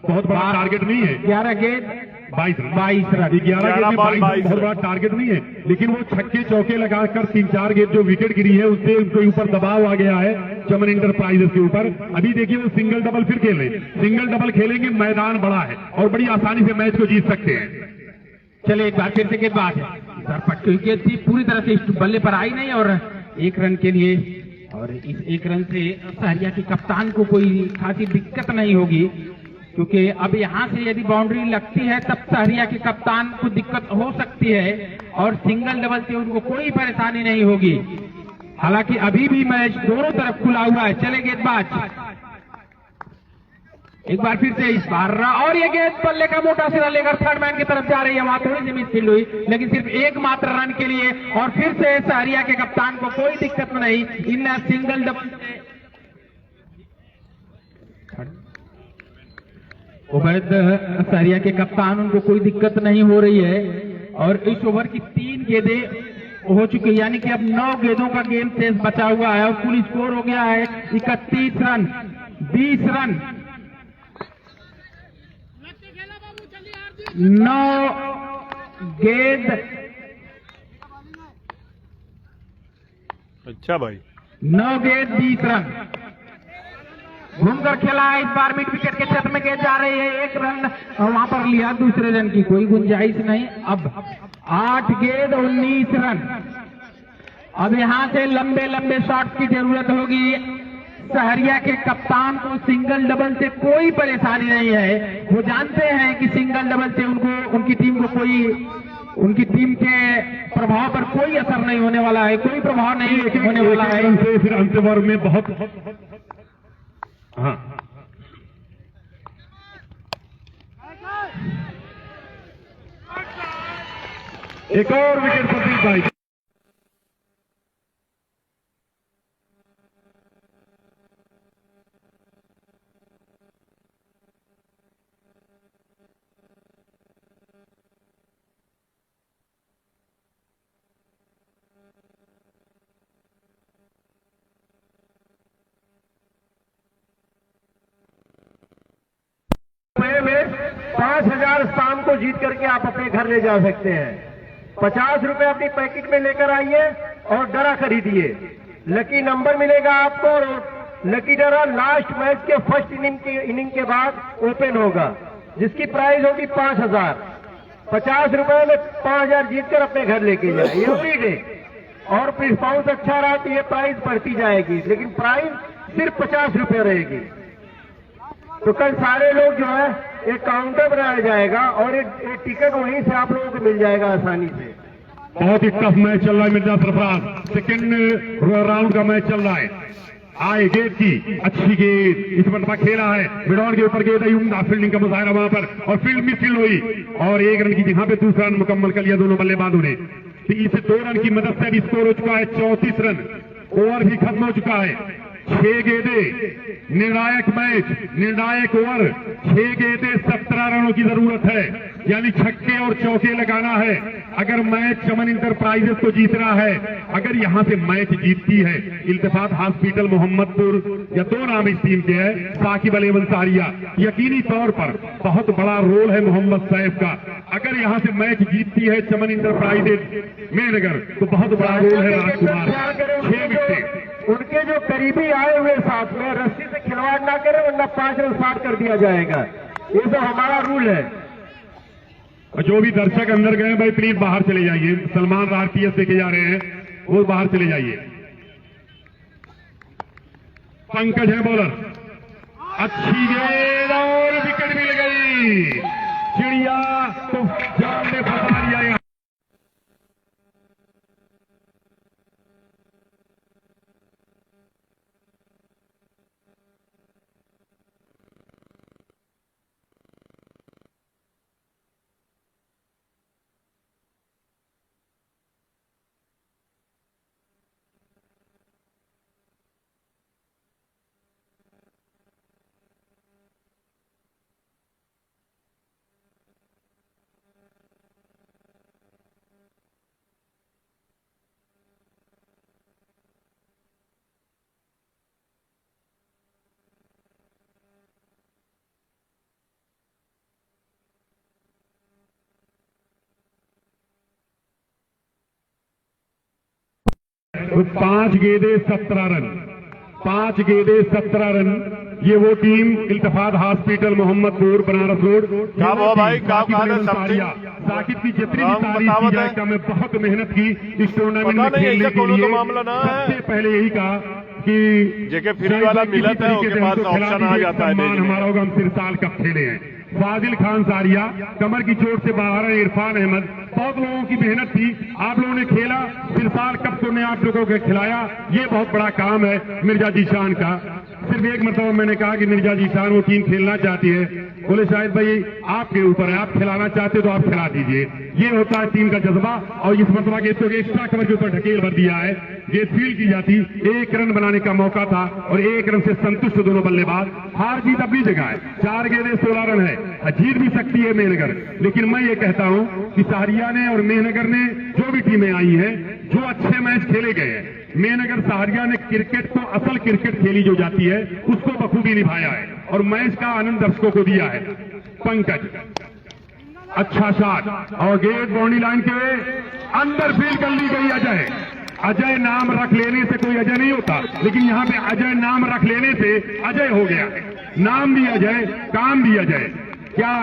बहुत बड़ा टारगेट नहीं है। 11 गेंद 22 रन। 11 गेंद में 22 रन बहुत बड़ा टारगेट नहीं है, लेकिन वो छक्के चौके लगाकर 3-4 गेंद जो विकेट गिरी है उससे उनके ऊपर दबाव आ गया है चमन इंटरप्राइजेस के ऊपर। अभी देखिए वो सिंगल डबल फिर खेल रहे, सिंगल डबल खेलेंगे, मैदान बड़ा है और बड़ी आसानी से मैच को जीत सकते हैं। चले एक बार फिर से गेंदबाज सर पटकी विकेट थी, पूरी तरह से बल्ले पर आई नहीं और 1 रन के लिए, और इस 1 रन से सहारिया के कप्तान को कोई खासी दिक्कत नहीं होगी, क्योंकि अब यहां से यदि बाउंड्री लगती है तब सहारिया के कप्तान को दिक्कत हो सकती है और सिंगल डबल से उनको कोई परेशानी नहीं होगी। हालांकि अभी भी मैच दोनों तरफ खुला हुआ है। चले गेंदबाज एक बार फिर से इस बार और ये गेंद बल्ले का मोटा सिरा लेकर थर्ड मैन की तरफ जा रही है। वहां थोड़ी सी मिसफील्ड हुई, लेकिन सिर्फ एकमात्र रन के लिए और फिर से सहारिया के कप्तान को कोई दिक्कत नहीं। इन सिंगल डबल उबैद सहारिया के कप्तान, उनको कोई दिक्कत नहीं हो रही है और इस ओवर की 3 गेंदें हो चुकी है, यानी कि अब 9 गेंदों का गेम शेष बचा हुआ है और कुल स्कोर हो गया है 31 रन 20 रन। 9 गेंद अच्छा भाई 9 गेंद 20 रन। घूमकर खेला है इस बार, मिड विकेट के क्षेत्र में गेंद जा रही है, 1 रन और वहां पर लिया, दूसरे रन की कोई गुंजाइश नहीं। अब 8 गेंद 19 रन। अब यहां से लंबे लंबे शॉट की जरूरत होगी। सहारिया के कप्तान को सिंगल डबल से कोई परेशानी नहीं है, वो जानते हैं कि सिंगल डबल से उनको उनकी टीम के प्रभाव पर कोई असर नहीं होने वाला है, कोई प्रभाव नहीं होने वाला है। फिर अंतिम ओवर में बहुत हाँ एक और विकेट प्रदीप भाई। में 5,000 शाम को जीत करके आप अपने घर ले जा सकते हैं। 50 रुपए अपनी पैकेट में लेकर आइए और डरा खरीदिए। लकी नंबर मिलेगा आपको और लकी डरा लास्ट मैच के फर्स्ट इनिंग के बाद ओपन होगा, जिसकी प्राइस होगी 5,000। 50 रुपए में 5,000 जीतकर अपने घर लेके जाए एवरी डे, और रिस्पॉन्स अच्छा रहा तो ये प्राइस बढ़ती जाएगी, लेकिन प्राइस सिर्फ 50 रुपए रहेगी। तो कल सारे लोग जो है एक काउंटर बनाया जाएगा और एक टिकट वहीं से आप लोगों को मिल जाएगा आसानी से। बहुत ही टफ मैच चल रहा है मिर्जा सरफराज, सेकंड राउंड का मैच चल रहा है। आए गेंद की अच्छी गेंद, इस मरतबा खेला है मिडॉन के ऊपर गेंद आई, उम्दा फील्डिंग का मुजाहरा वहां पर और फील्ड मिसफील्ड हुई और 1 रन की जगह पे दूसरा रन मुकम्मल कर लिया दोनों बल्लेबाजों ने। तो इस 2 रन की मदद से भी स्कोर हो चुका है 34 रन। ओवर भी खत्म हो चुका है 6 गेंदे, निर्णायक मैच, निर्णायक ओवर, 6 गेंदे 17 रनों की जरूरत है, यानी छक्के और चौके लगाना है अगर मैच चमन इंटरप्राइजेस को जीतना है। अगर यहां से मैच जीतती है इल्तिफात हॉस्पिटल मोहम्मदपुर, या 2 नाम इस टीम के है, साकिब अली अंसारिया, यकीनी तौर पर बहुत बड़ा रोल है मोहम्मद सैफ का। अगर यहां से मैच जीतती है चमन इंटरप्राइजेस मेहनगर तो बहुत बड़ा रोल है राजकुमार। 6 विकेट उनके जो करीबी आए हुए साथ में रस्सी से खिलवाड़ ना करें, वरना 5 रन शार्ट कर दिया जाएगा। ये तो हमारा रूल है। और जो भी दर्शक अंदर गए भाई प्लीज बाहर चले जाइए। सलमान आरटीएस देखे जा रहे हैं, वो बाहर चले जाइए। पंकज है बॉलर, अच्छी गेंद और विकेट मिल गई। चिड़िया तो जान ने फंसा दिया यहां। तो 5 गेंदे 17 रन, 5 गेंदे 17 रन। ये वो team Iltifat hospital Mohammadpur Banaras road. क्या हुआ भाई, क्या कहा था साकिब की जितनी भी तारीफ की जाए, मैं बहुत मेहनत की इस टूर्नामेंट में खेलने के लिए। सबसे पहले यही कहा कि जेके फ्री वाला मिलत है, उसके पास ऑप्शन आ जाता है। हमारा होगा, हम सिरसाल कब खेले हैं। फाजिल खान सारिया कमर की चोट से बाहर है। इरफान अहमद, बहुत लोगों की मेहनत थी, आप लोगों ने खेला। सिरसाल कप तो ने आप लोगों को खिलाया, ये बहुत बड़ा काम है मिर्जा जीशान का। सिर्फ एक मरतबा मैंने कहा कि मिर्जा जीशान वो टीम खेलना चाहती है, बोले शायद भाई आपके ऊपर है, आप खिलाना चाहते तो आप खिला दीजिए। ये होता है टीम का जज्बा। और इस मरतबा गेंद तो एक्स्ट्रा कवर के ऊपर ढकेल भर दिया है, गेंद फील्ड की जाती, 1 रन बनाने का मौका था और 1 रन से संतुष्ट दोनों बल्लेबाज। हार जीत अपनी जगह है, 4 गेंदे 16 रन है, जीत भी सकती है मेहनगर। लेकिन मैं ये कहता हूं कि सहारिया ने और मेहनगर ने, जो भी टीमें आई हैं, जो अच्छे मैच खेले गए हैं, मेहनगर सहारिया ने क्रिकेट को, असल क्रिकेट खेली जो जाती है, उसको बखूबी निभाया है और मैच का आनंद दर्शकों को दिया है। पंकज, अच्छा शॉट और गेंद बाउंड्री लाइन के अंदर फील्ड कर ली गई। अजय नाम रख लेने से कोई अजय नहीं होता, लेकिन यहां पे अजय नाम रख लेने से अजय हो गया। नाम भी अजय, काम भी अजय। क्या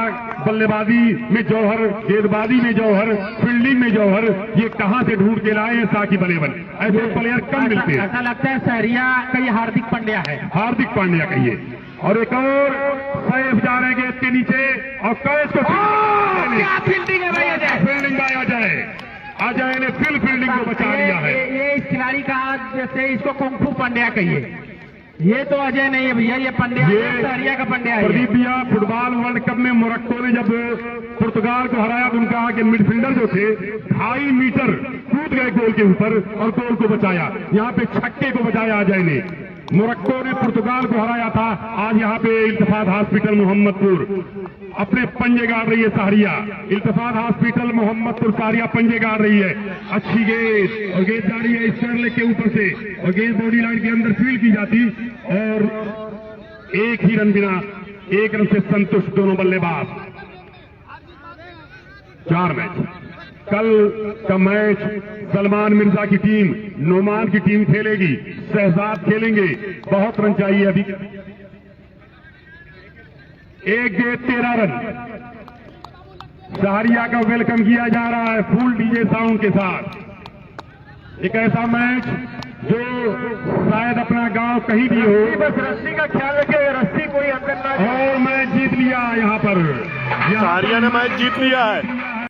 बल्लेबाजी में जौहर, गेंदबाजी में जौहर, फील्डिंग में जौहर, ये कहां से ढूंढ के लाए हैं साकिब अली? ऐसे प्लेयर कम मिलते हैं। ऐसा लगता है सहरिया का ये हार्दिक पांड्या है। हार्दिक पांड्या कहिए। और एक और सैफ जा रहे हैं गेंद के नीचे और कैच को फील्डिंग है भाई अजय, फील्डिंग बाय अजय ने फील्डिंग को बचा लिया है। ये इस खिलाड़ी का जैसे इसको कुंफू पांड्या कहिए, ये तो अजय नहीं है भैया, ये पांड्या, ये सहरिया का पांड्या है। प्रदीप भैया, फुटबॉल वर्ल्ड कप में मोरक्को ने जब पुर्तगाल को हराया तो उनका कि मिडफील्डर जो थे 2.5 मीटर कूद गए गोल के ऊपर और गोल को बचाया। यहाँ पे छक्के को बचाया अजय ने। मोरक्को ने पुर्तगाल को हराया था, आज यहाँ पे इल्तिफात हॉस्पिटल मोहम्मदपुर अपने पंजे गाड़ रही है सहारिया। इल्तिफात हॉस्पिटल मोहम्मदपुर सहारिया पंजे गाड़ रही है। अच्छी गेंद और गेंद जा रही है स्टर्ले के ऊपर से और गेंद बॉडी लाइन के अंदर फील्ड की जाती और 1 ही रन बिना 1 रन से संतुष्ट दोनों बल्लेबाज। 4 मैच। कल का मैच सलमान मिर्जा की टीम, नोमान की टीम खेलेगी, शहजाद खेलेंगे। बहुत रन चाहिए अभी। 1 गेंद 13 रन। सहारिया का वेलकम किया जा रहा है फुल डीजे साउंड के साथ। एक ऐसा मैच जो शायद अपना गांव कहीं भी हो, बस रस्सी का ख्याल रखे, रस्सी कोई अंदर ना। और मैच जीत लिया यहाँ पर। सहारिया ने मैच जीत लिया है।